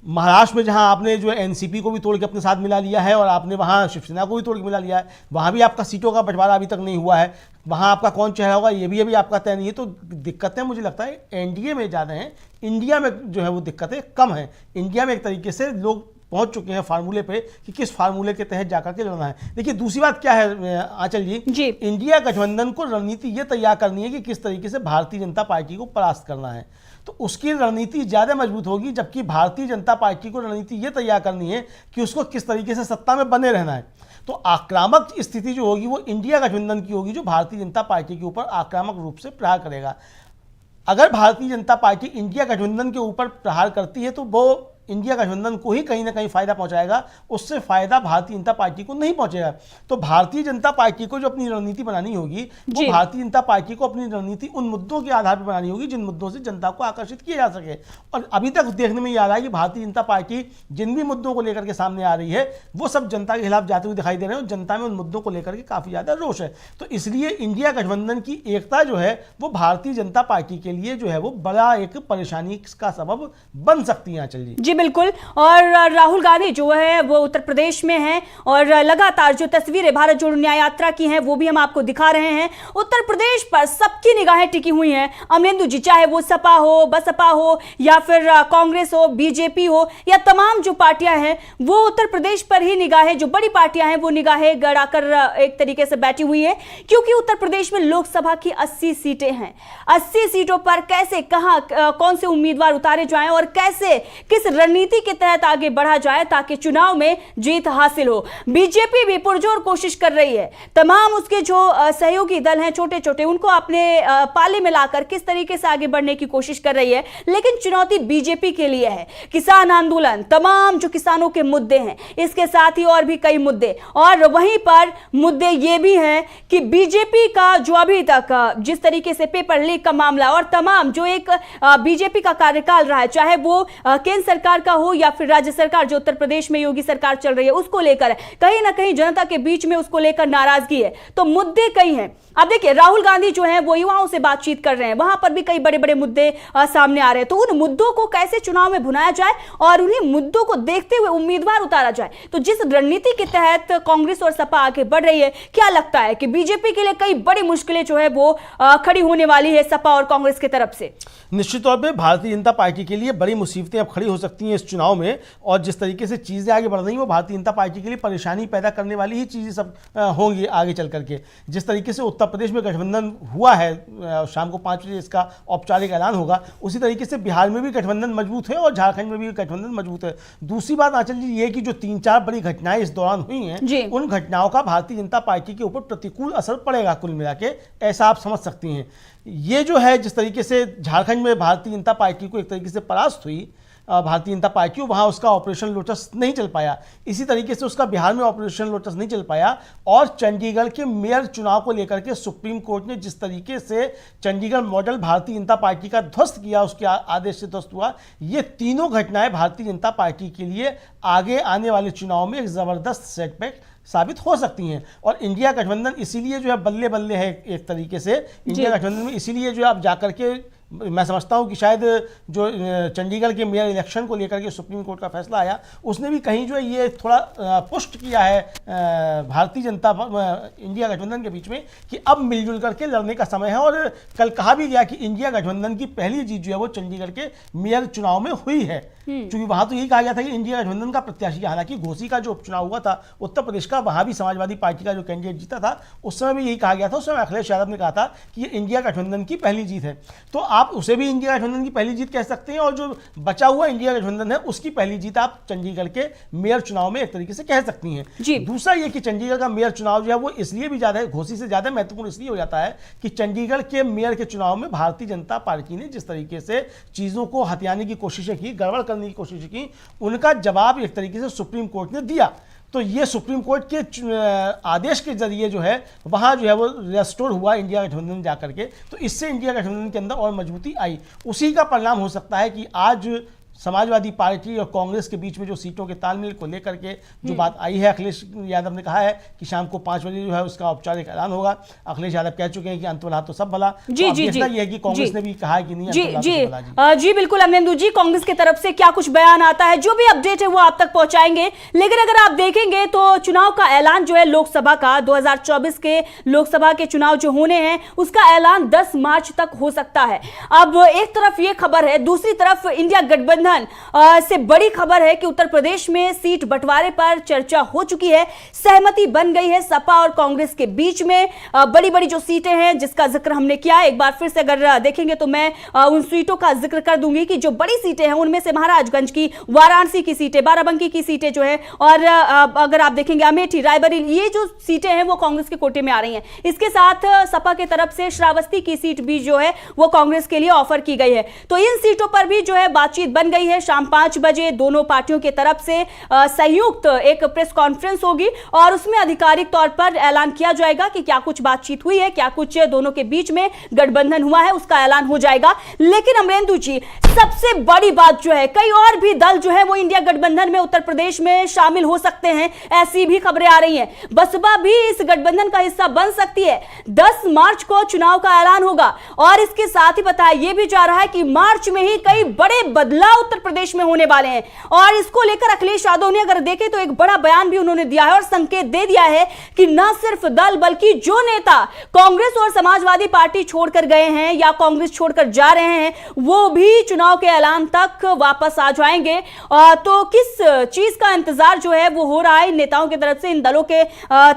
[SPEAKER 4] महाराष्ट्र में जहां आपने जो एनसीपी को भी तोड़ के अपने साथ मिला लिया है और आपने वहां शिवसेना को भी तोड़ के मिला लिया है, वहां भी आपका सीटों का बंटवारा अभी तक नहीं हुआ है। वहां आपका कौन चेहरा होगा ये भी अभी आपका तय नहीं है। तो दिक्कतें मुझे लगता है एनडीए में ज़्यादा हैं, इंडिया में जो है वो दिक्कतें कम हैं। इंडिया में एक तरीके से लोग पहुंच चुके हैं फार्मूले पे कि किस फार्मूले के तहत जाकर के लड़ना है। देखिए दूसरी बात क्या है आंचल जी, इंडिया गठबंधन को रणनीति ये तैयार करनी है कि किस तरीके से भारतीय जनता पार्टी को परास्त करना है, तो उसकी रणनीति ज़्यादा मजबूत होगी। जबकि भारतीय जनता पार्टी को रणनीति ये तैयार करनी है कि उसको किस तरीके से सत्ता में बने रहना है। तो आक्रामक स्थिति जो होगी वो इंडिया गठबंधन की होगी, जो भारतीय जनता पार्टी के ऊपर आक्रामक रूप से प्रहार करेगा। अगर भारतीय जनता पार्टी इंडिया गठबंधन के ऊपर प्रहार करती है तो वो इंडिया गठबंधन को ही कहीं ना कहीं फायदा पहुंचाएगा, उससे फायदा भारतीय जनता पार्टी को नहीं पहुंचेगा। तो भारतीय जनता पार्टी को जो अपनी रणनीति बनानी होगी वो भारतीय जनता पार्टी को अपनी रणनीति उन मुद्दों के आधार पर बनानी होगी जिन मुद्दों से जनता को आकर्षित किया जा सके। और अभी तक देखने में ये आ रहा है कि भारतीय जनता पार्टी जिन भी मुद्दों को लेकर के सामने आ रही है वो सब जनता के खिलाफ जाते हुए दिखाई दे रहे हैं और जनता में उन मुद्दों को लेकर के काफी ज्यादा रोष है। तो इसलिए इंडिया गठबंधन की एकता जो है वो भारतीय जनता पार्टी के लिए जो है वो बड़ा एक परेशानी का सबब बन सकती है। आंचल जी
[SPEAKER 1] बिल्कुल। और राहुल गांधी जो है वो उत्तर प्रदेश में हैं और लगातार जो तस्वीरें भारत जोड़ो न्याय यात्रा की हैं वो भी हम आपको दिखा रहे हैं। उत्तर प्रदेश पर सबकी निगाहें टिकी हुई हैं अमलेंदु जी, चाहे वो सपा हो, बसपा हो या फिर कांग्रेस हो, बीजेपी हो या तमाम जो पार्टियां हैं वो उत्तर प्रदेश पर ही निगाहें, जो बड़ी पार्टियां हैं वो निगाहें गड़ाकर एक तरीके से बैठी हुई है। क्योंकि उत्तर प्रदेश में लोकसभा की 80 सीटें हैं। 80 सीटों पर कैसे, कहां, कौन से उम्मीदवार उतारे जाएं और कैसे, किस रणनीति के तहत आगे बढ़ा जाए ताकि चुनाव में जीत हासिल हो। बीजेपी भी पुरजोर कोशिश कर रही है, तमाम उसके जो सहयोगी दल हैं छोटे छोटे, उनको अपने पाले में लाकर किस तरीके से आगे बढ़ने की कोशिश कर रही है। लेकिन चुनौती बीजेपी के लिए है। किसान आंदोलन, तमाम जो किसानों के मुद्दे हैं, इसके साथ ही और भी कई मुद्दे, और वहीं पर मुद्दे ये भी हैं कि बीजेपी का जो अभी तक जिस तरीके से पेपर लीक का मामला और तमाम जो एक बीजेपी का कार्यकाल रहा है, चाहे वो केंद्र सरकार का हो या फिर राज्य सरकार जो उत्तर प्रदेश में योगी सरकार चल रही है, उसको लेकर कहीं ना कहीं जनता के बीच में उसको लेकर नाराजगी है। तो मुद्दे कई हैं। अब देखिए, राहुल गांधी जो है वो युवाओं से बातचीत कर रहे हैं, वहां पर भी कई बड़े बड़े मुद्दे सामने आ रहे हैं। तो उन मुद्दों को कैसे चुनाव में भुनाया जाए और उन्हीं मुद्दों को देखते हुए उम्मीदवार उतारा जाए। तो जिस रणनीति के तहत कांग्रेस और सपा आगे बढ़ रही है, क्या लगता है कि बीजेपी के लिए कई बड़ी मुश्किलें जो है वो खड़ी होने वाली है सपा और कांग्रेस की तरफ से?
[SPEAKER 4] निश्चित तौर पे भारतीय जनता पार्टी के लिए बड़ी मुसीबतें अब खड़ी हो सकती हैं इस चुनाव में, और जिस तरीके से चीज़ें आगे बढ़ रही हैं वो भारतीय जनता पार्टी के लिए परेशानी पैदा करने वाली ही चीज़ें सब होंगी आगे चल करके। जिस तरीके से उत्तर प्रदेश में गठबंधन हुआ है, शाम को 5 बजे इसका औपचारिक ऐलान होगा, उसी तरीके से बिहार में भी गठबंधन मजबूत है और झारखंड में भी गठबंधन मजबूत है। दूसरी बात आंचल जी ये कि जो 3-4 बड़ी घटनाएं इस दौरान हुई हैं, उन घटनाओं का भारतीय जनता पार्टी के ऊपर प्रतिकूल असर पड़ेगा कुल मिला के, ऐसा आप समझ सकती हैं। ये जो है जिस तरीके से झारखंड में भारतीय जनता पार्टी को एक तरीके से परास्त हुई भारतीय जनता पार्टी, वहाँ उसका ऑपरेशन लोटस नहीं चल पाया, इसी तरीके से उसका बिहार में ऑपरेशन लोटस नहीं चल पाया। और चंडीगढ़ के मेयर चुनाव को लेकर के सुप्रीम कोर्ट ने जिस तरीके से चंडीगढ़ मॉडल भारतीय जनता पार्टी का ध्वस्त किया, उसके आदेश से ध्वस्त हुआ, ये तीनों घटनाएं भारतीय जनता पार्टी के लिए आगे आने वाले चुनाव में एक ज़बरदस्त सेटबैक साबित हो सकती हैं। और इंडिया गठबंधन इसीलिए जो है बल्ले बल्ले है एक तरीके से। इंडिया गठबंधन में इसीलिए जो है आप जाकर के, मैं समझता हूं कि शायद जो चंडीगढ़ के मेयर इलेक्शन को लेकर के सुप्रीम कोर्ट का फैसला आया, उसने भी कहीं जो है ये थोड़ा पुष्ट किया है भारतीय जनता इंडिया गठबंधन के बीच में कि अब मिलजुल करके लड़ने का समय है। और कल कहा भी गया कि इंडिया गठबंधन की पहली जीत जो है वो चंडीगढ़ के मेयर चुनाव में हुई है, क्योंकि वहां तो यही कहा गया था कि इंडिया गठबंधन का प्रत्याशी, हालांकि घोसी का जो उपचुनाव हुआ था उत्तर प्रदेश का, वहां भी समाजवादी पार्टी का जो कैंडिडेट जीता था, उस समय भी यही कहा गया था, उस समय अखिलेश यादव ने कहा था कि ये इंडिया गठबंधन की पहली जीत है। तो आप उसे भी इंडिया गठबंधन की पहली जीत कह सकते हैं, और जो बचा हुआ इंडिया गठबंधन है उसकी पहली जीत आप चंडीगढ़ के मेयर चुनाव में एक तरीके से कह सकती हैं। दूसरा ये कि चंडीगढ़ का मेयर चुनाव जो है वो इसलिए भी ज्यादा, घोसी से ज्यादा महत्वपूर्ण इसलिए हो जाता है कि चंडीगढ़ के मेयर के चुनाव में भारतीय जनता पार्टी ने जिस तरीके से चीजों को हथियाने की कोशिशें की, गड़बड़ करने की कोशिश की, उनका जवाब एक तरीके से सुप्रीम कोर्ट ने दिया। तो ये सुप्रीम कोर्ट के आदेश के जरिए जो है वहाँ जो है वो रेस्टोर हुआ इंडिया गठबंधन जाकर के, तो इससे इंडिया गठबंधन के अंदर और मजबूती आई। उसी का परिणाम हो सकता है कि आज समाजवादी पार्टी और कांग्रेस के बीच में जो सीटों के तालमेल को लेकर के जो बात आई है, अखिलेश यादव ने कहा है कि शाम को 5 बजे जो है उसका औपचारिक ऐलान होगा। अखिलेश यादव कह चुके हैं कि अंत भला तो सब भला।
[SPEAKER 1] जी जी जी,
[SPEAKER 4] ये है कि कांग्रेस ने भी कहा है कि नहीं
[SPEAKER 1] जी
[SPEAKER 4] अंत
[SPEAKER 1] जी
[SPEAKER 4] भला तो सब भला।
[SPEAKER 1] जी बिल्कुल अमरेंदु जी, कांग्रेस की तरफ से क्या कुछ बयान आता है, जो भी अपडेट है वो आप तक पहुंचाएंगे। लेकिन अगर आप देखेंगे तो चुनाव का ऐलान जो है लोकसभा का, 2024 के लोकसभा के चुनाव जो होने हैं उसका ऐलान 10 मार्च तक हो सकता है। अब एक तरफ ये खबर है, दूसरी तरफ इंडिया गठबंधन से बड़ी खबर है कि उत्तर प्रदेश में सीट बंटवारे पर चर्चा हो चुकी है, सहमति बन गई है सपा और कांग्रेस के बीच में। बड़ी बड़ी जो सीटें हैं जिसका जिक्र हमने किया, एक बार फिर से अगर देखेंगे तो मैं उन सीटों का जिक्र कर दूंगी कि जो बड़ी सीटें हैं उनमें से महाराजगंज की, वाराणसी की सीटें, बाराबंकी की सीटें जो है, और अगर आप देखेंगे अमेठी, रायबरेली, ये जो सीटें हैं वो कांग्रेस के कोटे में आ रही हैं। इसके साथ सपा की तरफ से श्रावस्ती की सीट भी जो है वो कांग्रेस के लिए ऑफर की गई है। तो इन सीटों पर भी जो है बातचीत बन गई है। शाम 5 बजे दोनों पार्टियों की तरफ से संयुक्त एक प्रेस कॉन्फ्रेंस होगी और उसमें आधिकारिक तौर पर ऐलान किया जाएगा कि क्या कुछ बातचीत हुई है, क्या कुछ दोनों के बीच में गठबंधन हुआ है, उसका ऐलान हो जाएगा। लेकिन अमरेंदु जी, सबसे बड़ी बात जो है, कई और भी दल जो है वो इंडिया गठबंधन में उत्तर प्रदेश में शामिल हो सकते हैं, ऐसी भी खबरें आ रही हैं। बसपा भी इस गठबंधन का हिस्सा बन सकती है। 10 मार्च को चुनाव का ऐलान होगा और इसके साथ ही बताया यह भी जा रहा है कि मार्च में ही कई बड़े बदलाव उत्तर प्रदेश में होने वाले हैं। और इसको लेकर अखिलेश यादव ने अगर देखें तो एक बड़ा बयान भी उन्होंने दिया है और संकेत दे दिया है कि न सिर्फ दल बल्कि जो नेता कांग्रेस और समाजवादी पार्टी छोड़कर गए हैं या कांग्रेस छोड़कर जा रहे हैं वो भी चुनाव के ऐलान तक वापस आ जाएंगे। तो किस चीज का इंतजार जो है वो हो रहा है नेताओं की तरफ से, इन दलों के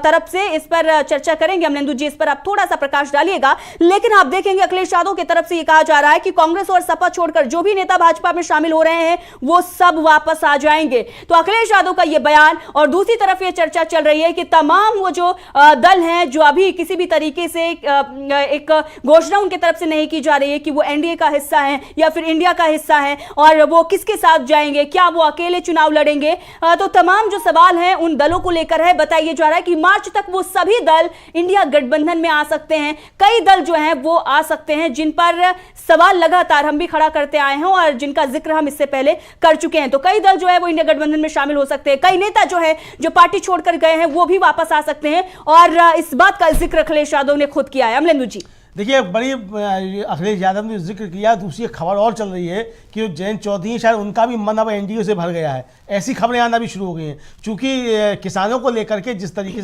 [SPEAKER 1] तरफ से, इस पर चर्चा करेंगे। अमरेंदु जी, इस पर आप थोड़ा सा प्रकाश डालिएगा। लेकिन आप देखेंगे अखिलेश यादव की तरफ से यह कहा जा रहा है कि कांग्रेस और सपा छोड़कर जो भी नेता भाजपा में शामिल हो रहे हैं वो सब वापस आ जाएंगे। तो अखिलेश यादव का ये बयान, और दूसरी तरफ ये चर्चा चल रही है कि तमाम वो जो दल हैं जो अभी किसी भी तरीके से एक घोषणा उनके तरफ से नहीं की जा रही है कि वो एनडीए का हिस्सा है या फिर इंडिया का हिस्सा है, और वो किसके साथ जाएंगे, क्या वो अकेले चुनाव लड़ेंगे, तो तमाम जो सवाल हैं उन दलों को लेकर है। बताया जा रहा है कि मार्च तक वो सभी दल इंडिया गठबंधन में आ सकते हैं। कई दल जो हैं वो आ सकते हैं जिन पर सवाल लगातार हम भी खड़ा करते आए हैं और जिनका जिक्र हम इससे पहले कर चुके हैं। तो कई दल जो है वो इंडिया गठबंधन में शामिल हो सकते हैं, कई नेता जो है जो पार्टी छोड़कर गए हैं वो भी वापस आ सकते हैं, और इस बात का जिक्र अखिलेश यादव ने खुद किया है। अमलेंदु जी,
[SPEAKER 4] देखिए, बड़ी अखिलेश यादव ने जिक्र किया। दूसरी खबर और चल रही है कि जयंत चौधरी शायद उनका भी मन अब एनडीए से भर गया है, ऐसी खबरें आना भी शुरू हो गई हैं। चूंकि किसानों को लेकर के जिस तरीके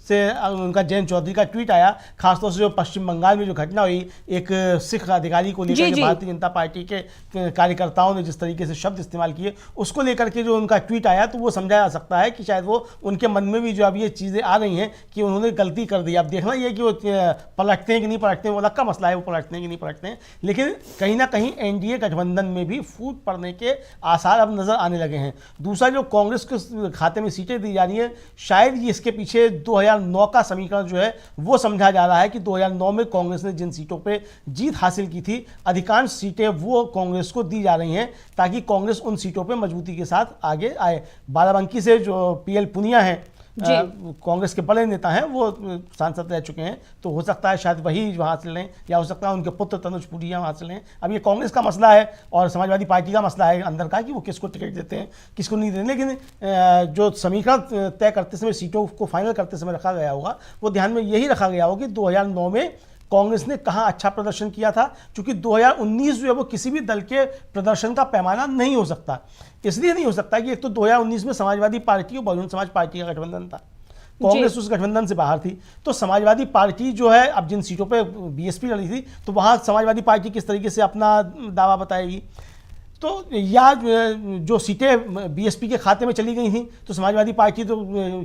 [SPEAKER 4] से उनका जयंत चौधरी का ट्वीट आया, खासतौर से जो पश्चिम बंगाल में जो घटना हुई, एक सिख अधिकारी को लेकर के भारतीय जनता पार्टी के कार्यकर्ताओं ने जिस तरीके से शब्द इस्तेमाल किए, उसको लेकर के जो उनका ट्वीट आया, तो वो समझा जा सकता है कि शायद वो उनके मन में भी जो अब ये चीज़ें आ रही हैं कि उन्होंने गलती कर दी। अब देखना ये कि वो पलटते हैं कि नहीं पलटते हैं, वो अलग का मसला है, वो पलटते हैं कि नहीं पलटते हैं। लेकिन कहीं ना कहीं एनडीए गठबंधन में भी फूट पड़ने के आसार अब नजर आने लगे हैं। दूसरा, जो कांग्रेस के खाते में सीटें दी जा रही हैं, शायद इसके पीछे 2009 का समीकरण जो है वो समझा जा रहा है कि 2009 में कांग्रेस ने जिन सीटों पे जीत हासिल की थी, अधिकांश सीटें वो कांग्रेस को दी जा रही हैं ताकि कांग्रेस उन सीटों पे मजबूती के साथ आगे आए। बाराबंकी से जो पीएल पुनिया हैं, कांग्रेस के बड़े नेता हैं, वो सांसद रह चुके हैं, तो हो सकता है शायद वही वहाँ से लें, या हो सकता है उनके पुत्र तनुज पुनिया वहाँ से लें। अब ये कांग्रेस का मसला है और समाजवादी पार्टी का मसला है अंदर का कि वो किसको टिकट देते हैं, किसको नहीं देते। लेकिन जो समीकरण तय करते समय, सीटों को फाइनल करते समय रखा गया होगा, वो ध्यान में यही रखा गया होगा कि 2009 में कांग्रेस ने कहाँ अच्छा प्रदर्शन किया था, क्योंकि 2019 जो है वो किसी भी दल के प्रदर्शन का पैमाना नहीं हो सकता। इसलिए नहीं हो सकता कि एक तो 2019 में समाजवादी पार्टी और बहुजन समाज पार्टी का गठबंधन था, कांग्रेस उस गठबंधन से बाहर थी, तो समाजवादी पार्टी जो है अब जिन सीटों पे बीएसपी लड़ी थी, तो वहाँ समाजवादी पार्टी किस तरीके से अपना दावा बताएगी। तो या जो सीटें बीएसपी के खाते में चली गई थी, तो समाजवादी पार्टी तो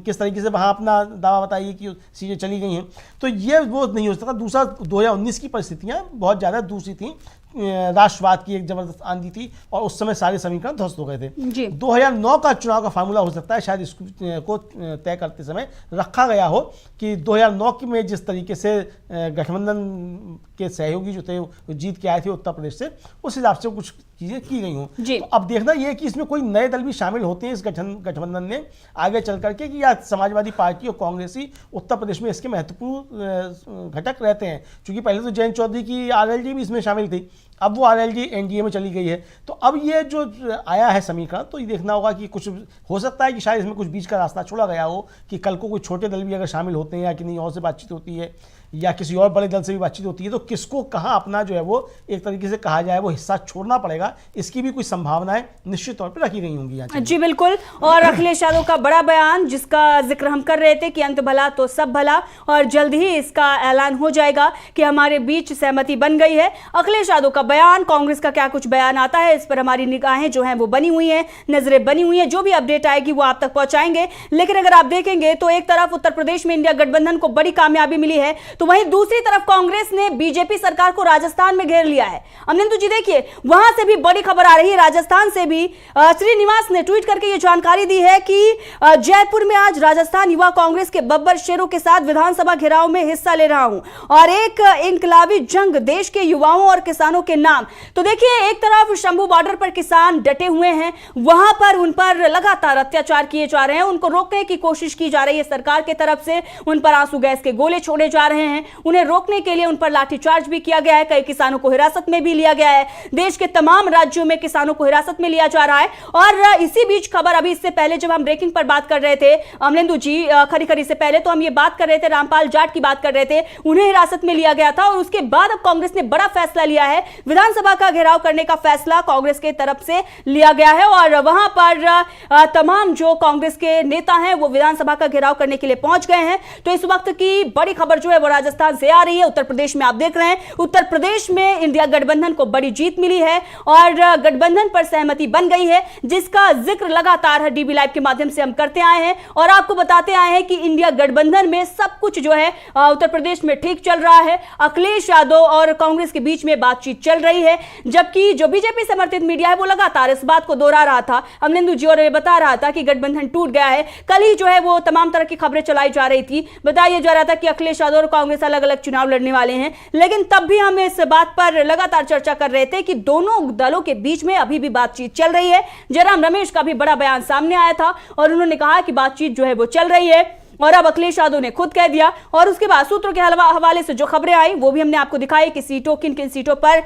[SPEAKER 4] किस तरीके से वहाँ अपना दावा बताएगी कि सीटें चली गई हैं, तो ये वो नहीं हो सकता। दूसरा, 2019 की परिस्थितियाँ बहुत ज़्यादा दूसरी थी, राष्ट्रवाद की एक जबरदस्त आंधी थी और उस समय सारे समीकरण ध्वस्त हो गए थे। 2009 का चुनाव का फार्मूला हो सकता है शायद इसको तय करते समय रखा गया हो कि 2009 में जिस तरीके से गठबंधन के सहयोगी जो थे जीत के आए थे उत्तर प्रदेश से, उस हिसाब से कुछ चीज़ें की गई हों। तो अब देखना यह है कि इसमें कोई नए दल भी शामिल होते हैं इस गठबंधन में आगे चल करके, कि या समाजवादी पार्टी और कांग्रेस ही उत्तर प्रदेश में इसके महत्वपूर्ण घटक रहते हैं। क्योंकि पहले तो जयंत चौधरी की आरएलडी भी इसमें शामिल थी, अब वो आरएलडी एनडीए में चली गई है। तो अब ये जो आया है समीकरण, तो ये देखना होगा कि कुछ हो सकता है कि शायद इसमें कुछ बीच का रास्ता छोड़ा गया हो कि कल को कोई छोटे दल भी अगर शामिल होते हैं या किन्हीं और से बातचीत होती है या किसी और बड़े दल से भी बातचीत होती है, तो किसको कहाँ अपना जो है वो एक तरीके से कहा जाए वो हिस्सा छोड़ना पड़ेगा, इसकी भी कुछ संभावनाएं निश्चित तौर पर रखी गई होंगी।
[SPEAKER 1] जी बिल्कुल। और अखिलेश यादव का बड़ा बयान जिसका जिक्र हम कर रहे थे कि अंत भला तो सब भला, और जल्द ही इसका ऐलान हो जाएगा कि हमारे बीच सहमति बन गई है। अखिलेश यादव का बयान, कांग्रेस का क्या कुछ बयान आता है, इस पर हमारी निगाहें जो हैं वो बनी हुई हैं, नजरें बनी हुई हैं, जो भी अपडेट आएगी वो आप तक पहुंचाएंगे। लेकिन अगर आप देखेंगे तो एक तरफ उत्तर प्रदेश में इंडिया गठबंधन को बड़ी कामयाबी मिली है, तो वहीं दूसरी तरफ कांग्रेस ने बीजेपी सरकार को राजस्थान में घेर लिया है। अमनिंदु जी देखिए, वहां से भी बड़ी खबर आ रही है, राजस्थान से भी श्रीनिवास ने ट्वीट करके ये जानकारी दी है कि जयपुर में आज राजस्थान युवा कांग्रेस के बब्बर शेरों के साथ विधानसभा घेराव में हिस्सा ले रहा हूं और एक इनकलाबी जंग देश के युवाओं और किसानों के नाम। तो देखिए, एक तरफ शंभू बॉर्डर पर किसान डटे हुए हैं, वहां पर उन पर लगातार अत्याचार किए जा रहे हैं, उनको रोकने की कोशिश की जा रही है सरकार की तरफ से, उन पर आंसू गैस के गोले छोड़े जा रहे हैं, उन्हें रोकने के लिए उन पर लाठीचार्ज भी किया गया है, कई किसानों को हिरासत में भी लिया गया है। देश के तमाम राज्यों में किसानों को हिरासत में लिया जा रहा है। और इसी बीच खबर, अभी इससे पहले जब हम ब्रेकिंग पर बात कर रहे थे अमलेंदु जी, खरी से पहले तो हम ये बात कर रहे थे, रामपाल जाट की बात कर रहे थे, उन्हें हिरासत में लिया गया था। और उसके बाद अब कांग्रेस ने बड़ा फैसला लिया है, विधानसभा का घेराव करने का फैसला कांग्रेस के तरफ से लिया गया है और वहां पर तमाम जो कांग्रेस के नेता हैं वो विधानसभा का घेराव करने के लिए पहुंच गए हैं। तो इस वक्त की बड़ी खबर जो है वो राजस्थान से आ रही है। उत्तर प्रदेश में आप देख रहे हैं, उत्तर प्रदेश में इंडिया गठबंधन को बड़ी जीत मिली है और गठबंधन पर सहमति बन गई है, जिसका जिक्र लगातार डीबी लाइव के माध्यम से हम करते आए हैं और आपको बताते आए हैं कि इंडिया गठबंधन में सब कुछ जो है उत्तर प्रदेश में ठीक चल रहा है। अखिलेश यादव और कांग्रेस के बीच में बातचीत चल चल रही है, जबकि जो बीजेपी समर्थित मीडिया है वो लगातार इस बात को दोहरा रहा था, अमलेंदु जी, और ये बता रहा था कि गठबंधन टूट गया है। कल ही जो है वो तमाम तरह की खबरें चलाई जा रही थी, बताया जा रहा था कि अखिलेश यादव और कांग्रेस अलग अलग चुनाव लड़ने वाले हैं, लेकिन तब भी हम इस बात पर लगातार चर्चा कर रहे थे कि दोनों दलों के बीच में अभी भी बातचीत चल रही है। जयराम रमेश का भी बड़ा बयान सामने आया था और उन्होंने कहा कि बातचीत जो है वो चल रही है, और अब अखिलेश यादव ने खुद कह दिया। और उसके बाद सूत्रों के हवाले से जो खबरें आई वो भी हमने आपको दिखाई कि सीटों किन किन सीटों पर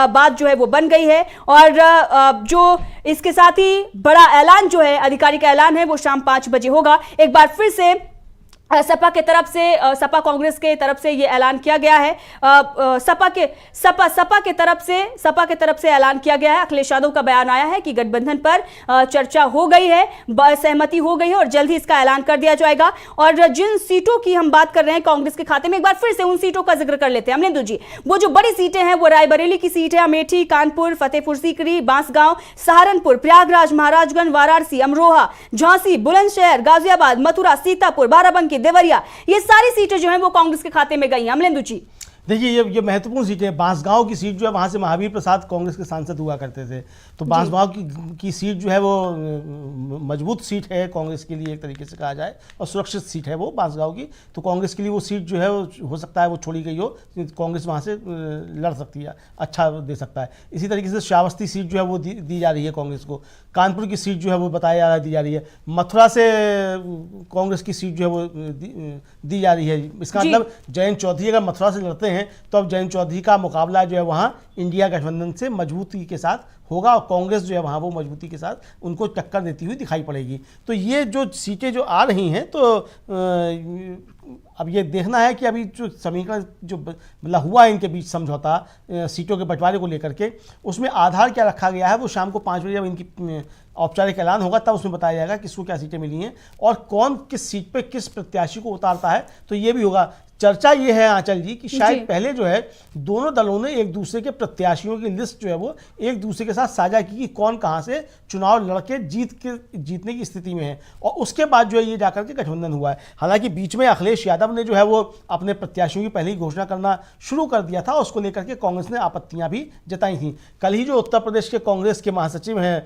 [SPEAKER 1] बात जो है वो बन गई है। और जो इसके साथ ही बड़ा ऐलान जो है, आधिकारिक ऐलान है, वो शाम 5 बजे होगा। एक बार फिर से सपा के तरफ से, सपा कांग्रेस के तरफ से ये ऐलान किया गया है, सपा के तरफ से ऐलान किया गया है। अखिलेश यादव का बयान आया है कि गठबंधन पर चर्चा हो गई है, सहमति हो गई है और जल्द ही इसका ऐलान कर दिया जाएगा। और जिन सीटों की हम बात कर रहे हैं कांग्रेस के खाते में, एक बार फिर से उन सीटों का जिक्र कर लेते हैं अमलेंदु जी। वो जो बड़ी सीटें हैं वो रायबरेली की सीट है, अमेठी, कानपुर, फतेहपुर सीकरी, बांसगांव, सहारनपुर, प्रयागराज, महाराजगंज, वाराणसी, अमरोहा, झांसी, बुलंदशहर, गाजियाबाद, मथुरा, सीतापुर, बाराबंकी, देवरिया, ये सारी सीटें जो हैं वो कांग्रेस के खाते में गई हैं। अमलेंदु जी,
[SPEAKER 4] देखिए ये महत्वपूर्ण सीट है। बांसगांव की सीट जो है, वहाँ से महावीर प्रसाद कांग्रेस के सांसद हुआ करते थे, तो बांसगांव की सीट जो है वो मजबूत सीट है कांग्रेस के लिए, एक तरीके से कहा जाए, और सुरक्षित सीट है वो बांसगांव की। तो कांग्रेस के लिए वो सीट जो है हो सकता है वो छोड़ी गई हो, कांग्रेस वहाँ से लड़ सकती है, अच्छा दे सकता है। इसी तरीके से श्रावस्ती सीट जो है वो दी जा रही है कांग्रेस को। कानपुर की सीट जो है वो बताया जा रहा है दी जा रही है। मथुरा से कांग्रेस की सीट जो है वो दी जा रही है। इसका मतलब जयंत चौधरी अगर मथुरा से लड़ते हैं तो अब जयंत चौधरी का मुकाबला जो है वहाँ इंडिया गठबंधन से मजबूती के साथ होगा, और कांग्रेस जो है वहाँ वो मजबूती के साथ उनको टक्कर देती हुई दिखाई पड़ेगी। तो ये जो सीटें जो आ रही हैं, तो अब ये देखना है कि अभी जो समीकरण जो मतलब हुआ इनके बीच समझौता सीटों के बंटवारे को लेकर के, उसमें आधार क्या रखा गया है वो शाम को 5 बजे जब इनकी औपचारिक ऐलान होगा तब उसमें बताया जाएगा किसको क्या सीटें मिली हैं और कौन किस सीट पे किस प्रत्याशी को उतारता है। तो ये भी होगा। चर्चा ये है आंचल जी कि शायद पहले जो है दोनों दलों ने एक दूसरे के प्रत्याशियों की लिस्ट जो है वो एक दूसरे के साथ साझा की कि कौन कहां से चुनाव लड़के जीतने की स्थिति में है, और उसके बाद जो है ये जाकर के गठबंधन हुआ है। हालांकि बीच में अखिलेश यादव ने जो है वो अपने प्रत्याशियों की पहले ही घोषणा करना शुरू कर दिया था, उसको लेकर के कांग्रेस ने आपत्तियां भी जताई थी। कल ही जो उत्तर प्रदेश के कांग्रेस के महासचिव हैं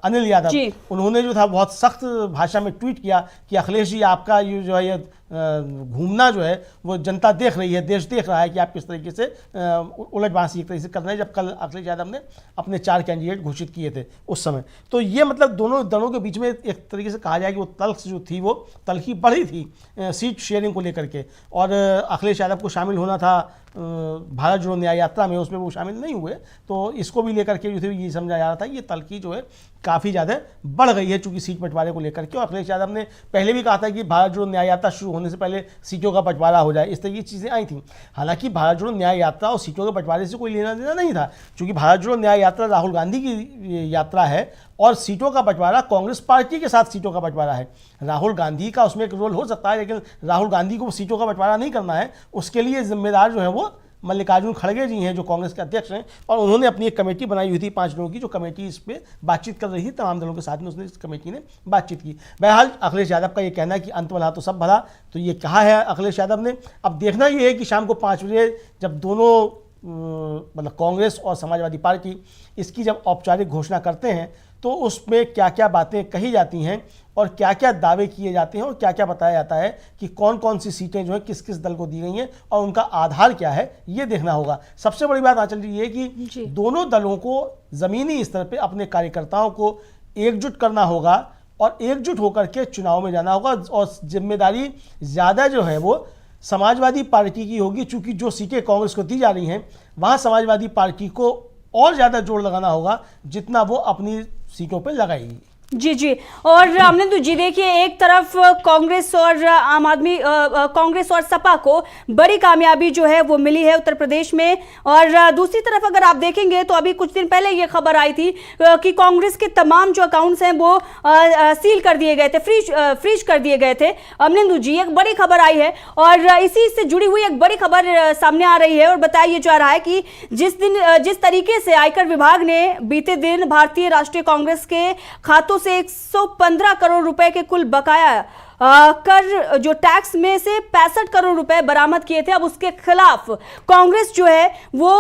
[SPEAKER 4] अनिल यादव, उन्होंने जो था बहुत सख्त भाषा में ट्वीट किया कि अखिलेश जी आपका ये जो है ये घूमना जो है वो जनता देख रही है, देश देख रहा है कि आप किस तरीके से उलटबाजी एक तरीके से कर रहे हैं, जब कल अखिलेश यादव ने अपने 4 कैंडिडेट घोषित किए थे उस समय। तो ये मतलब दोनों दलों के बीच में एक तरीके से कहा जाए कि वो तल्ख जो थी वो तल्खी बढ़ी थी सीट शेयरिंग को लेकर के, और अखिलेश यादव को शामिल होना था भारत जोड़ो न्याय यात्रा में, उसमें वो शामिल नहीं हुए। तो इसको भी लेकर के जो थे ये समझा जा रहा था ये तल्खी जो है काफ़ी ज़्यादा बढ़ गई है चूंकि सीट बंटवारे को लेकर के। और अखिलेश यादव ने पहले भी कहा था कि भारत जोड़ो न्याय यात्रा शुरू होने से पहले सीटों का बंटवारा हो जाए, इस तरह की चीज़ें आई थी। हालांकि भारत जोड़ो न्याय यात्रा और सीटों के बंटवारे से कोई लेना देना नहीं था, चूंकि भारत जोड़ो न्याय यात्रा राहुल गांधी की यात्रा है और सीटों का बंटवारा कांग्रेस पार्टी के साथ सीटों का बंटवारा है। राहुल गांधी का उसमें एक रोल हो सकता है, लेकिन राहुल गांधी को सीटों का बंटवारा नहीं करना है, उसके लिए जिम्मेदार जो है वो मल्लिकार्जुन खड़गे जी हैं जो कांग्रेस के अध्यक्ष हैं, और उन्होंने अपनी एक कमेटी बनाई हुई थी 5 लोगों की, जो कमेटी इस पर बातचीत कर रही थी तमाम दलों के साथ में, उसने इस कमेटी ने बातचीत की। बहरहाल अखिलेश यादव का ये कहना है कि अंत भला तो सब भला, तो ये कहा है अखिलेश यादव ने। अब देखना ये है कि शाम को 5 बजे जब दोनों मतलब कांग्रेस और समाजवादी पार्टी इसकी जब औपचारिक घोषणा करते हैं तो उसमें क्या क्या बातें कही जाती हैं और क्या क्या दावे किए जाते हैं और क्या क्या बताया जाता है कि कौन कौन सी सीटें जो है किस किस दल को दी गई हैं और उनका आधार क्या है, ये देखना होगा। सबसे बड़ी बात आंचल जी ये कि दोनों दलों को ज़मीनी स्तर पे अपने कार्यकर्ताओं को एकजुट करना होगा और एकजुट होकर के चुनाव में जाना होगा, और जिम्मेदारी ज़्यादा जो है वो समाजवादी पार्टी की होगी, चूँकि जो सीटें कांग्रेस को दी जा रही हैं वहाँ समाजवादी पार्टी को और ज़्यादा जोर लगाना होगा जितना वो अपनी सीटों पर लगाएगी।
[SPEAKER 1] जी जी। और अमलेंदु जी देखिए, एक तरफ कांग्रेस और आम आदमी कांग्रेस और सपा को बड़ी कामयाबी जो है वो मिली है उत्तर प्रदेश में, और दूसरी तरफ अगर आप देखेंगे तो अभी कुछ दिन पहले ये खबर आई थी कि कांग्रेस के तमाम जो अकाउंट्स हैं वो सील कर दिए गए थे, फ्रीज कर दिए गए थे। अमलेंदु जी, एक बड़ी खबर आई है और इसी से जुड़ी हुई एक बड़ी खबर सामने आ रही है और बताया जा रहा है कि जिस तरीके से आयकर विभाग ने बीते दिन भारतीय राष्ट्रीय कांग्रेस के खातों से 115 करोड़ रुपए के कुल बकाया कर जो टैक्स में से 65 करोड़ रुपए बरामद किए थे। अब उसके खिलाफ कांग्रेस जो है वो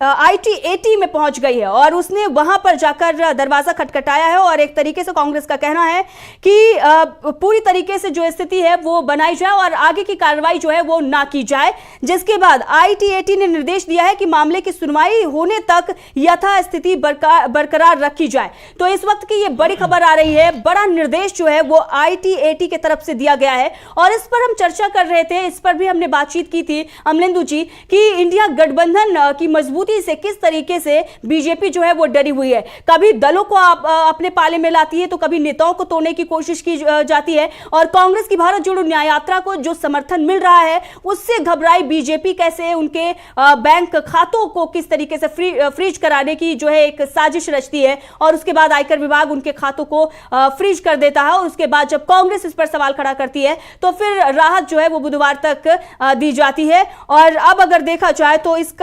[SPEAKER 1] ITAT में पहुंच गई है और उसने वहां पर जाकर दरवाजा खटखटाया है और एक तरीके से कांग्रेस का कहना है कि पूरी तरीके से जो स्थिति है वो बनाई जाए और आगे की कार्रवाई जो है वो ना की जाए, जिसके बाद ITAT ने निर्देश दिया है कि मामले की सुनवाई होने तक यथास्थिति बरकरार रखी जाए। तो इस वक्त की ये बड़ी खबर आ रही है, बड़ा निर्देश जो है वो ITAT की तरफ से दिया गया है और इस पर हम चर्चा कर रहे थे, इस पर भी हमने बातचीत की थी अमलेंदु जी कि इंडिया गठबंधन की मजबूती से किस तरीके से बीजेपी जो है वो डरी हुई है। कभी दलों को अपने पाले में लाती है तो कभी नेताओं को तोड़ने की कोशिश की जाती है और कांग्रेस की भारत जोड़ो न्याय यात्रा को जो समर्थन मिल रहा है उससे घबराई बीजेपी कैसे उनके बैंक खातों को किस तरीके से फ्रीज कराने की जो है एक साजिश रचती है और उसके बाद आयकर विभाग उनके खातों को फ्रीज कर देता है और उसके बाद जब कांग्रेस इस पर सवाल खड़ा करती है तो फिर राहत जो है वो बुधवार तक दी जाती है। और अब अगर देखा जाए तो इस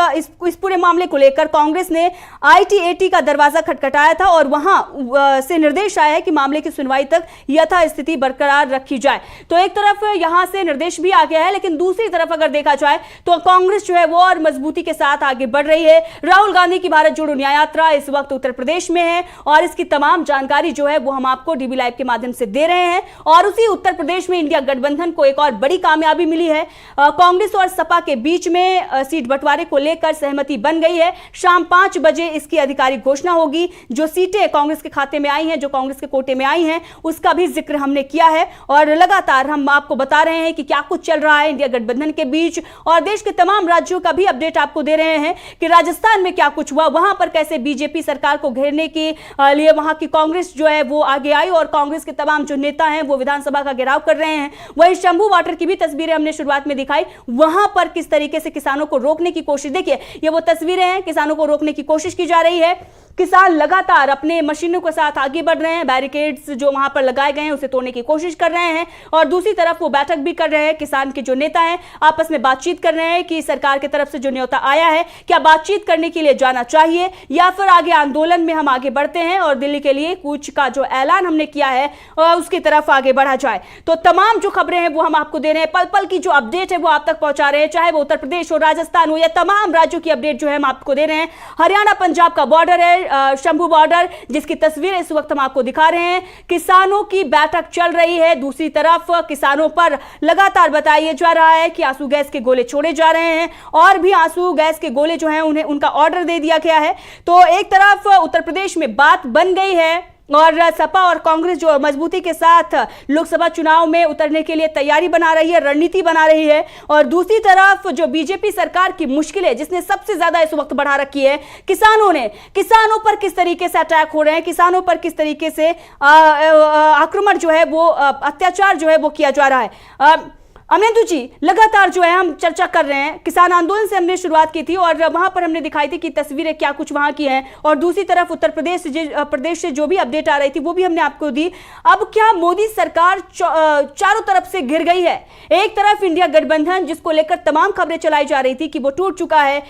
[SPEAKER 1] पूरे मामले को लेकर कांग्रेस ने ITAT का दरवाजा खटखटाया था और वहां से निर्देश आया है कि मामले की सुनवाई तक यथास्थिति बरकरार रखी जाए। तो एक तरफ यहां से निर्देश भी आ गया है, लेकिन दूसरी तरफ अगर देखा जाए तो कांग्रेस जो है वो और मजबूती के साथ आगे बढ़ रही है। राहुल गांधी की भारत जोड़ो न्याय यात्रा इस वक्त उत्तर प्रदेश में है और इसकी तमाम जानकारी जो है वो हम आपको DB लाइव के माध्यम से दे रहे हैं और उसी उत्तर प्रदेश में इंडिया गठबंधन को एक और बड़ी कामयाबी मिली है। कांग्रेस और सपा के बीच में सीट बंटवारे को लेकर सहमति बन गई है। शाम 5 बजे इसकी आधिकारिक घोषणा होगी। जो सीटें कांग्रेस के खाते में आई हैं, जो कांग्रेस के कोटे में आई हैं, उसका भी जिक्र हमने किया है और लगातार हम आपको बता रहे हैं कि क्या कुछ चल रहा है इंडिया गठबंधन के बीच और देश के तमाम राज्यों का भी अपडेट आपको दे रहे हैं कि राजस्थान में क्या कुछ हुआ, वहां पर कैसे बीजेपी सरकार को घेरने के लिए वहां की कांग्रेस जो है वो आगे आई और कांग्रेस के तमाम जो नेता हैं वो विधानसभा का घेराव कर रहे हैं। वहीं शंभू वाटर की भी तस्वीरें हमने शुरुआत में दिखाई, वहां पर किस तरीके से किसानों को रोकने की कोशिश, देखिए ये वो तस्वीरें हैं, किसानों को रोकने की कोशिश की जा रही है। किसान लगातार अपने मशीनों के साथ आगे बढ़ रहे हैं, बैरिकेड्स जो वहां पर लगाए गए हैं उसे तोड़ने की कोशिश कर रहे हैं और दूसरी तरफ वो बैठक भी कर रहे हैं। किसान के जो नेता हैं आपस में बातचीत कर रहे हैं कि सरकार की तरफ से जो न्योता आया है क्या बातचीत करने के लिए जाना चाहिए या फिर आगे आंदोलन में हम आगे बढ़ते हैं और दिल्ली के लिए कूच का जो ऐलान हमने किया है उसकी तरफ आगे बढ़ा जाए। तो तमाम जो खबरें हैं वो हम आपको दे रहे हैं, पल पल की जो अपडेट है वो आप तक पहुंचा रहे हैं, चाहे वो उत्तर प्रदेश हो, राजस्थान हो या तमाम राज्यों की अपडेट जो है हम आपको दे रहे हैं। हरियाणा पंजाब का बॉर्डर है शंभू बॉर्डर, जिसकी तस्वीर इस वक्त हम आपको दिखा रहे हैं। किसानों की बैठक चल रही है, दूसरी तरफ किसानों पर लगातार बताया जा रहा है कि आंसू गैस के गोले छोड़े जा रहे हैं और भी आंसू गैस के गोले जो हैं उन्हें उनका ऑर्डर दे दिया गया है। तो एक तरफ उत्तर प्रदेश में बात बन गई है और सपा और कांग्रेस जो मजबूती के साथ लोकसभा चुनाव में उतरने के लिए तैयारी बना रही है, रणनीति बना रही है और दूसरी तरफ जो बीजेपी सरकार की मुश्किलें जिसने सबसे ज्यादा इस वक्त बढ़ा रखी है, किसानों पर किस तरीके से अटैक हो रहे हैं, किसानों पर किस तरीके से आक्रमण जो है वो अत्याचार जो है वो किया जा रहा है। अमलेंदु जी, लगातार जो है हम चर्चा कर रहे हैं, किसान आंदोलन से हमने शुरुआत की थी और वहां पर हमने दिखाई थी कि तस्वीरें क्या कुछ वहां की हैं और दूसरी तरफ उत्तर प्रदेश से जो भी अपडेट आ रही थी वो भी हमने आपको दी। अब क्या मोदी सरकार चारों तरफ से घिर गई है? एक तरफ इंडिया गठबंधन जिसको लेकर तमाम खबरें चलाई जा रही थी कि वो टूट चुका है,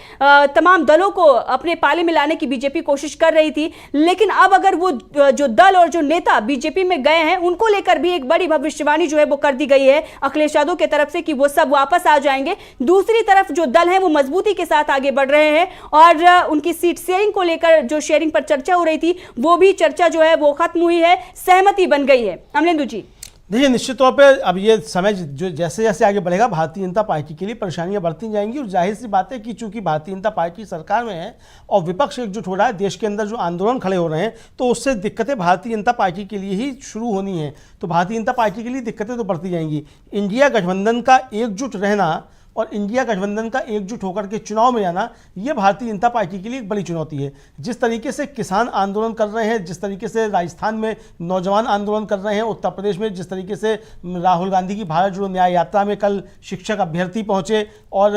[SPEAKER 1] तमाम दलों को अपने पाले में लाने की बीजेपी कोशिश कर रही थी, लेकिन अब अगर वो जो दल और जो नेता बीजेपी में गए हैं उनको लेकर भी एक बड़ी भविष्यवाणी जो है वो कर दी गई है अखिलेश यादव की तरफ से कि वो सब वापस आ जाएंगे। दूसरी तरफ जो दल है वो मजबूती के साथ आगे बढ़ रहे हैं और उनकी सीट शेयरिंग को लेकर जो शेयरिंग पर चर्चा हो रही थी वो भी चर्चा जो है वो खत्म हुई है, सहमति बन गई है। अमलेंदु जी,
[SPEAKER 4] देखिए निश्चित तौर पे अब ये समय जो जैसे जैसे आगे बढ़ेगा भारतीय जनता पार्टी के लिए परेशानियां बढ़ती जाएंगी और जाहिर सी बात है कि चूंकि भारतीय जनता पार्टी सरकार में है और विपक्ष एकजुट हो रहा है, देश के अंदर जो आंदोलन खड़े हो रहे हैं तो उससे दिक्कतें भारतीय जनता पार्टी के लिए ही शुरू होनी है। तो भारतीय जनता पार्टी के लिए दिक्कतें तो बढ़ती जाएंगी। इंडिया गठबंधन का एकजुट रहना और इंडिया गठबंधन का एकजुट होकर के चुनाव में जाना ये भारतीय जनता पार्टी के लिए एक बड़ी चुनौती है। जिस तरीके से किसान आंदोलन कर रहे हैं, जिस तरीके से राजस्थान में नौजवान आंदोलन कर रहे हैं, उत्तर प्रदेश में जिस तरीके से राहुल गांधी की भारत जोड़ो न्याय यात्रा में कल शिक्षक अभ्यर्थी पहुंचे और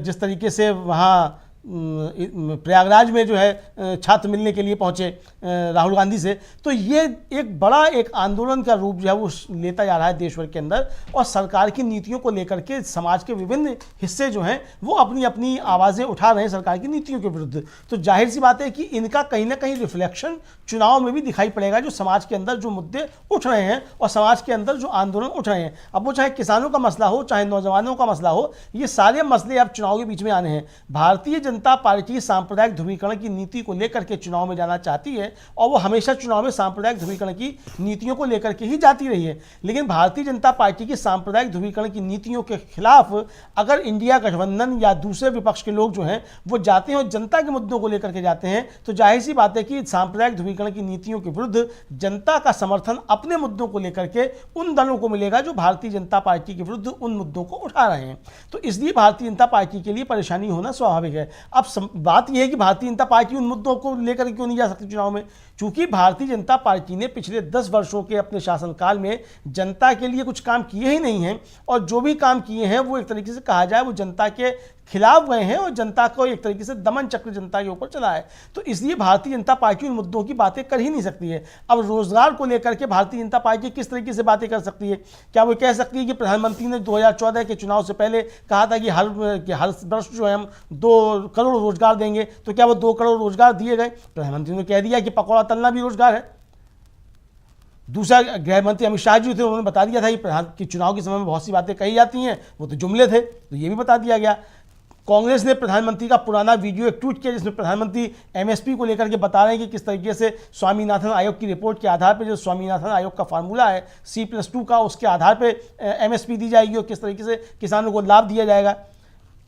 [SPEAKER 4] जिस तरीके से वहाँ प्रयागराज में जो है छात्र मिलने के लिए पहुंचे राहुल गांधी से, तो ये एक बड़ा एक आंदोलन का रूप जो है वो लेता जा रहा है देश भर के अंदर। और सरकार की नीतियों को लेकर के समाज के विभिन्न हिस्से जो हैं वो अपनी अपनी आवाज़ें उठा रहे हैं सरकार की नीतियों के विरुद्ध। तो जाहिर सी बात है कि इनका कहीं ना कहीं रिफ्लेक्शन चुनाव में भी दिखाई पड़ेगा, जो समाज के अंदर जो मुद्दे उठ रहे हैं और समाज के अंदर जो आंदोलन उठ रहे हैं। अब वो चाहे किसानों का मसला हो, चाहे नौजवानों का मसला हो, ये सारे मसले अब चुनाव के बीच में आने हैं। भारतीय जनता पार्टी सांप्रदायिक ध्रुवीकरण की नीति को लेकर के चुनाव में जाना चाहती है और वो हमेशा चुनाव में सांप्रदायिक ध्रुवीकरण की नीतियों को लेकर के ही जाती रही है। लेकिन भारतीय जनता पार्टी की सांप्रदायिक ध्रुवीकरण की नीतियों के खिलाफ अगर इंडिया गठबंधन या दूसरे विपक्ष के लोग जो हैं वो जाते हैं और जनता के मुद्दों को लेकर के जाते हैं, तो जाहिर सी बात है कि सांप्रदायिक ध्रुवीकरण की नीतियों के विरुद्ध जनता का समर्थन अपने मुद्दों को लेकर के उन दलों को मिलेगा जो भारतीय जनता पार्टी के विरुद्ध उन मुद्दों को उठा रहे हैं। तो इसलिए भारतीय जनता पार्टी के लिए परेशानी होना स्वाभाविक है। अब बात यह है कि भारतीय जनता पार्टी उन मुद्दों को लेकर क्यों नहीं जा सकती चुनाव में, चूंकि भारतीय जनता पार्टी ने पिछले 10 वर्षों के अपने शासनकाल में जनता के लिए कुछ काम किए ही नहीं हैं, और जो भी काम किए हैं वो एक तरीके से कहा जाए वो जनता के खिलाफ गए हैं और जनता को एक तरीके से दमन चक्र जनता के ऊपर चला है। तो इसलिए भारतीय जनता पार्टी उन मुद्दों की बातें कर ही नहीं सकती है। अब रोजगार को लेकर के भारतीय जनता पार्टी किस तरीके से बातें कर सकती है? क्या वो कह सकती है कि प्रधानमंत्री ने 2014 के चुनाव से पहले कहा था कि हर वर्ष जो है हम 2 करोड़ रोजगार देंगे, तो क्या वो 2 करोड़ रोजगार दिए गए? प्रधानमंत्री ने कह दिया कि पकौड़ा तलना भी रोजगार है। दूसरा, गृह मंत्री अमित शाह जी थे, उन्होंने बता दिया था कि चुनाव के समय में बहुत सी बातें कही जाती हैं, वो तो जुमले थे, तो ये भी बता दिया गया। कांग्रेस ने प्रधानमंत्री का पुराना वीडियो एक ट्वीट किया जिसमें प्रधानमंत्री एमएसपी को लेकर के बता रहे हैं कि किस तरीके से स्वामीनाथन आयोग की रिपोर्ट के आधार पर, जो स्वामीनाथन आयोग का फार्मूला है C+2 का, उसके आधार पर एमएसपी दी जाएगी और किस तरीके से किसानों को लाभ दिया जाएगा।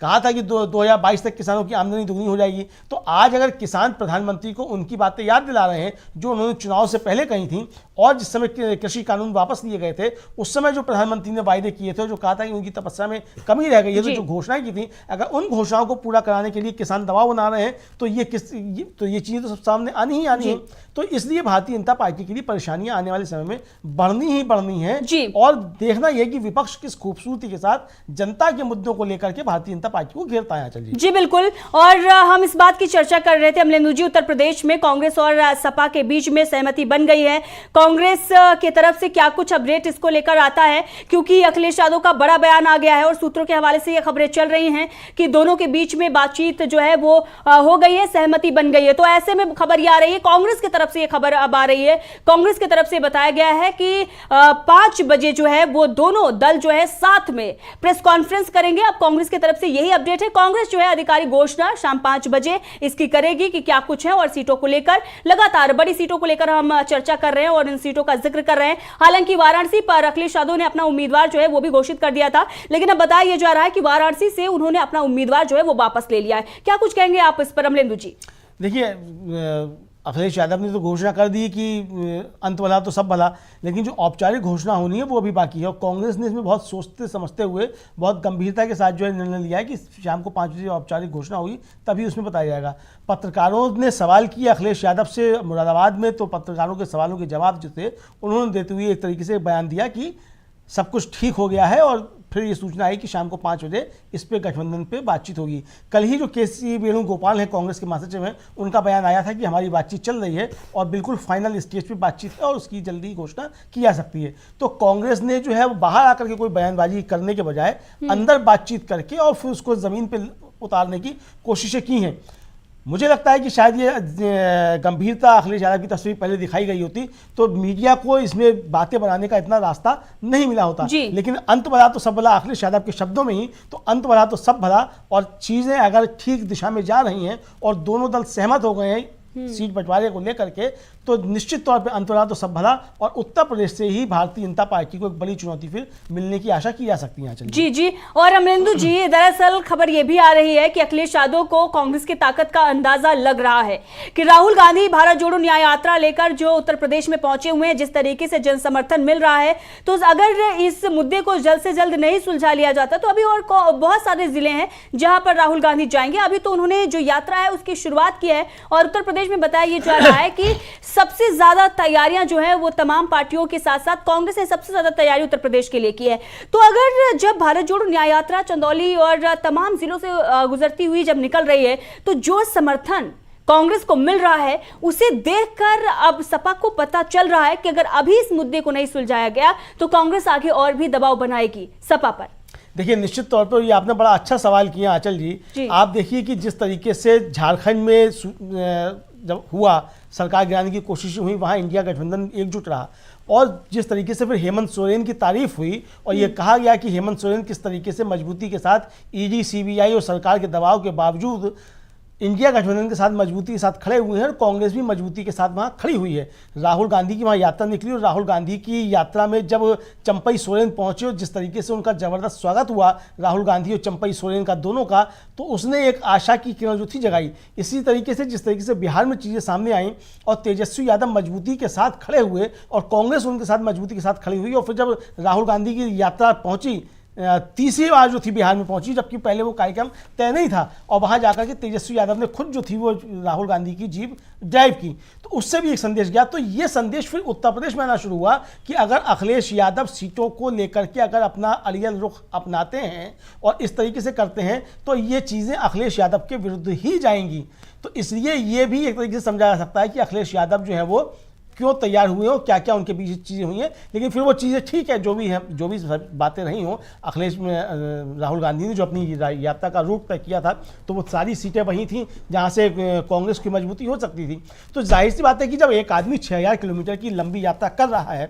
[SPEAKER 4] कहा था कि 2022 तक किसानों की आमदनी दुगनी हो जाएगी। तो आज अगर किसान प्रधानमंत्री को उनकी बातें याद दिला रहे हैं जो उन्होंने चुनाव से पहले कही थी, और जिस समय कृषि कानून वापस लिए गए थे उस समय जो प्रधानमंत्री ने वायदे किए थे, जो कहा था कि उनकी तपस्या में कमी रह गई है, तो जो घोषणाएं की थी, अगर उन घोषणाओं को पूरा कराने के लिए किसान दबाव बना रहे हैं तो ये चीज़ें तो सब सामने आनी ही आनी है। तो इसलिए भारतीय जनता पार्टी के लिए परेशानियां आने वाले समय में बढ़नी ही बढ़नी है। और देखना यह कि विपक्ष किस खूबसूरती के साथ जनता के मुद्दों को लेकर के भारतीय जनता पार्टी को घेरता है। चलिए
[SPEAKER 1] जी बिल्कुल, और हम इस बात की चर्चा कर रहे थे अमलेंदु जी, उत्तर प्रदेश में कांग्रेस और सपा के बीच में सहमति बन गई है। कांग्रेस की तरफ से क्या कुछ अपडेट इसको लेकर आता है, क्योंकि अखिलेश यादव का बड़ा बयान आ गया है और सूत्रों के हवाले से ये खबरें चल रही हैं कि दोनों के बीच में बातचीत जो है वो हो गई है, सहमति बन गई है। तो ऐसे में खबर ये आ रही है, कांग्रेस की तरफ से ये खबर अब आ रही है, कांग्रेस की तरफ से बताया गया है कि 5 बजे जो है वो दोनों दल जो है साथ में प्रेस कॉन्फ्रेंस करेंगे। अब कांग्रेस की तरफ से यही अपडेट है। कांग्रेस जो है आधिकारिक घोषणा शाम 5 बजे इसकी करेगी कि क्या कुछ है, और सीटों को लेकर लगातार बड़ी सीटों को लेकर हम चर्चा कर रहे हैं और इन सीटों का जिक्र कर रहे हैं। हालांकि वाराणसी पर अखिलेश यादव ने अपना उम्मीदवार जो है वो भी घोषित कर दिया था, लेकिन अब बताया जा रहा है कि वाराणसी से उन्होंने अपना उम्मीदवार जो है वो वापस ले लिया है। क्या कुछ कहेंगे आप इस पर अमलेंदु जी?
[SPEAKER 4] देखिए, अखिलेश यादव ने तो घोषणा कर दी कि अंत भला तो सब भला, लेकिन जो औपचारिक घोषणा होनी है वो अभी बाकी है। और कांग्रेस ने इसमें बहुत सोचते समझते हुए बहुत गंभीरता के साथ जो है निर्णय लिया है कि शाम को 5 बजे औपचारिक घोषणा होगी, तभी उसमें बताया जाएगा। पत्रकारों ने सवाल किया अखिलेश यादव से मुरादाबाद में, तो पत्रकारों के सवालों के जवाब जो थे उन्होंने देते हुए एक तरीके से बयान दिया कि सब कुछ ठीक हो गया है, और फिर ये सूचना आई कि शाम को 5 बजे इस पे गठबंधन पे बातचीत होगी। कल ही जो के.सी. वेणुगोपाल हैं, कांग्रेस के महासचिव हैं, उनका बयान आया था कि हमारी बातचीत चल रही है और बिल्कुल फाइनल स्टेज पे बातचीत है और उसकी जल्दी घोषणा की जा सकती है। तो कांग्रेस ने जो है वो बाहर आकर के कोई बयानबाजी करने के बजाय अंदर बातचीत करके और फिर उसको ज़मीन पर उतारने की कोशिशें की हैं। मुझे लगता है कि शायद ये गंभीरता अखिलेश यादव की तस्वीर पहले दिखाई गई होती तो मीडिया को इसमें बातें बनाने का इतना रास्ता नहीं मिला होता। लेकिन अंत भला तो सब भला, अखिलेश यादव के शब्दों में ही, तो अंत भला तो सब भला, और चीज़ें अगर ठीक दिशा में जा रही हैं और दोनों दल सहमत हो गए हैं सीट बंटवारे को लेकर के, तो निश्चित तौर पे अंत भला तो सब भला, और उत्तर प्रदेश से ही भारतीय जनता पार्टी को एक बड़ी चुनौती फिर मिलने की आशा की जा सकती है।
[SPEAKER 1] जी जी, और अमलेंदु जी, दरअसल खबर यह भी आ रही है कि अखिलेश यादव को कांग्रेस की ताकत का अंदाजा लग रहा है कि राहुल गांधी भारत जोड़ो न्याय यात्रा लेकर जो उत्तर प्रदेश में पहुंचे हुए हैं, जिस तरीके से जन समर्थन मिल रहा है, तो अगर इस मुद्दे को जल्द से जल्द नहीं सुलझा लिया जाता तो अभी और बहुत सारे जिले हैं जहां पर राहुल गांधी जाएंगे। अभी तो उन्होंने जो यात्रा है उसकी शुरुआत की है, और उत्तर प्रदेश में बताया जा रहा है कि सबसे ज्यादा तैयारियां जो है वो तमाम पार्टियों के साथ साथ कांग्रेस ने सबसे ज्यादा तैयारी उत्तर प्रदेश के लिए की है। तो अगर जब भारत जोड़ो न्याय यात्रा चंदौली और तमाम जिलों से गुजरती हुई जब निकल रही है, तो जो समर्थन कांग्रेस को मिल रहा है उसे देखकर अब सपा को पता चल रहा है कि अगर अभी इस मुद्दे को नहीं सुलझाया गया तो कांग्रेस आगे और भी दबाव बनाएगी सपा पर।
[SPEAKER 4] देखिए, निश्चित तौर पर ये आपने बड़ा अच्छा सवाल किया आंचल जी। आप देखिए कि जिस तरीके से झारखंड में जब हुआ सरकार गिराने की कोशिश हुई, वहाँ इंडिया गठबंधन एकजुट रहा, और जिस तरीके से फिर हेमंत सोरेन की तारीफ हुई और ये कहा गया कि हेमंत सोरेन किस तरीके से मजबूती के साथ ईडी, सीबीआई और सरकार के दबाव के बावजूद इंडिया गठबंधन के साथ मजबूती के साथ खड़े हुए हैं, और कांग्रेस भी मजबूती के साथ वहाँ खड़ी हुई है। राहुल गांधी की वहाँ यात्रा निकली और राहुल गांधी की यात्रा में जब चंपई सोरेन पहुंचे और जिस तरीके से उनका जबरदस्त स्वागत हुआ राहुल गांधी और चंपई सोरेन का दोनों का, तो उसने एक आशा की किरण जो थी जगाई। इसी तरीके से जिस तरीके से बिहार में चीज़ें सामने आई और तेजस्वी यादव मजबूती के साथ खड़े हुए और कांग्रेस उनके साथ मजबूती के साथ खड़ी हुई, और फिर जब राहुल गांधी की यात्रा पहुँची, तीसरी बार जो थी बिहार में पहुंची, जबकि पहले वो कार्यक्रम तय नहीं था, और वहां जाकर के तेजस्वी यादव ने खुद जो थी वो राहुल गांधी की जीप ड्राइव की, तो उससे भी एक संदेश गया। तो ये संदेश फिर उत्तर प्रदेश में आना शुरू हुआ कि अगर अखिलेश यादव सीटों को लेकर के अगर अपना अड़ियल रुख अपनाते हैं और इस तरीके से करते हैं तो ये चीज़ें अखिलेश यादव के विरुद्ध ही जाएंगी। तो इसलिए ये भी एक तरीके से समझा जा सकता है कि अखिलेश यादव जो है वो क्यों तैयार हुए हो, क्या क्या उनके बीच चीज़ें हुई हैं। लेकिन फिर वो चीज़ें ठीक है, जो भी है, जो भी बातें रही हों, अखिलेश में राहुल गांधी ने जो अपनी यात्रा का रूट तय किया था तो वो सारी सीटें वहीं थीं जहां से कांग्रेस की मजबूती हो सकती थी। तो जाहिर सी बात है कि जब एक आदमी 6000 किलोमीटर की लंबी यात्रा कर रहा है,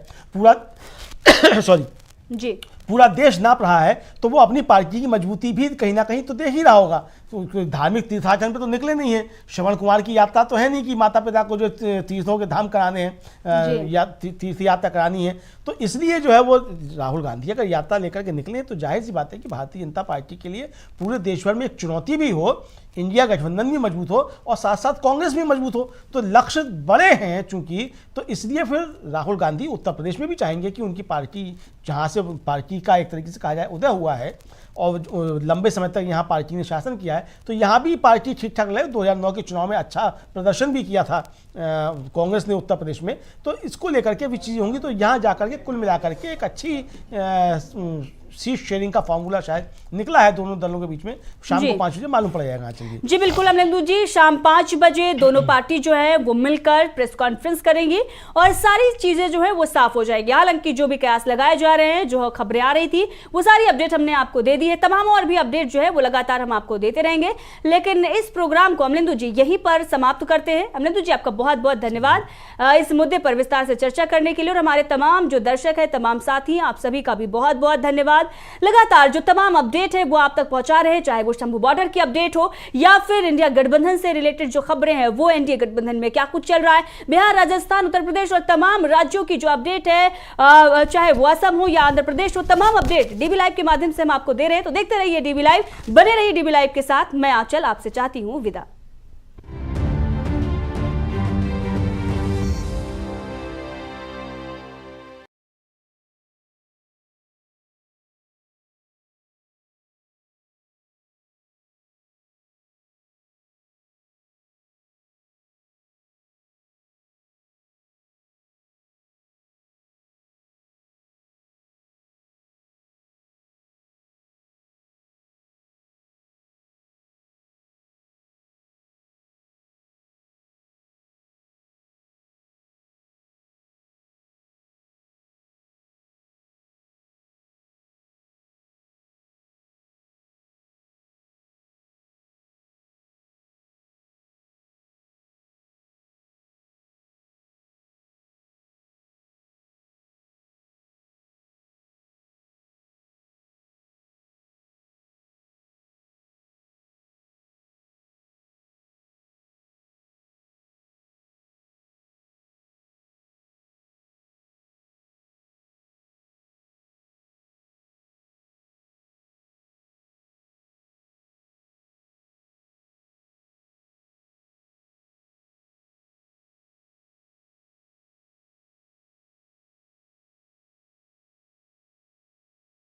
[SPEAKER 4] पूरा देश नाप रहा है, तो वो अपनी पार्टी की मजबूती भी कहीं ना कहीं तो देख ही रहा होगा। तो धार्मिक तीर्थाटन पे तो निकले नहीं है, श्रवण कुमार की यात्रा तो है नहीं कि माता पिता को जो तीर्थों के धाम कराने हैं या तीर्थ यात्रा करानी है। तो इसलिए जो है वो राहुल गांधी अगर यात्रा लेकर के निकले तो जाहिर सी बात है कि भारतीय जनता पार्टी के लिए पूरे देश भर में एक चुनौती भी हो, इंडिया गठबंधन भी मजबूत हो और साथ साथ कांग्रेस भी मजबूत हो। तो लक्ष्य बड़े हैं चूंकि, तो इसलिए फिर राहुल गांधी उत्तर प्रदेश में भी चाहेंगे कि उनकी पार्टी, जहाँ से पार्टी का एक तरीके से कहा जाए उदय हुआ है और लंबे समय तक यहाँ पार्टी ने शासन किया है, तो यहाँ भी पार्टी ठीक ठाक लगे। 2009 के चुनाव में अच्छा प्रदर्शन भी किया था कांग्रेस ने उत्तर प्रदेश में, तो इसको लेकर के भी चीज़ें होंगी। तो यहाँ जाकर के कुल मिलाकर के एक अच्छी सीट शेयरिंग का फार्मूला शायद निकला है दोनों दलों के बीच में। शाम को 5 बजे मालूम पड़ जाएगा। चलिए
[SPEAKER 1] जी बिल्कुल अमलेंदु जी, शाम 5 बजे दोनों पार्टी जो है वो मिलकर प्रेस कॉन्फ्रेंस करेंगी और सारी चीजें जो है वो साफ हो जाएगी। हालांकि जो भी कयास लगाए जा रहे हैं, जो खबरें आ रही थी, वो सारी अपडेट हमने आपको दे दी है। तमाम और भी अपडेट जो है वो लगातार हम आपको देते रहेंगे। लेकिन इस प्रोग्राम को अमलेंदु जी यहीं पर समाप्त करते हैं। अमलेंदु जी आपका बहुत बहुत धन्यवाद इस मुद्दे पर विस्तार से चर्चा करने के लिए, और हमारे तमाम जो दर्शक है, तमाम साथी, आप सभी का भी बहुत बहुत धन्यवाद। लगातार जो तमाम अपडेट है वो आप तक पहुंचा रहे हैं, चाहे वो शंभू बॉर्डर की अपडेट हो या फिर इंडिया गठबंधन से रिलेटेड जो खबरें हैं, वो एनडीए गठबंधन में क्या कुछ चल रहा है, बिहार, राजस्थान, उत्तर प्रदेश और तमाम राज्यों की जो अपडेट है, चाहे वो असम हो या आंध्र प्रदेश हो, तमाम अपडेट डीबी लाइव के माध्यम से हम आपको दे रहे हैं। तो देखते रहिए डीबी लाइव, बने रहिए डीबी लाइव के साथ। मैं आंचल आपसे चाहती हूं विदा।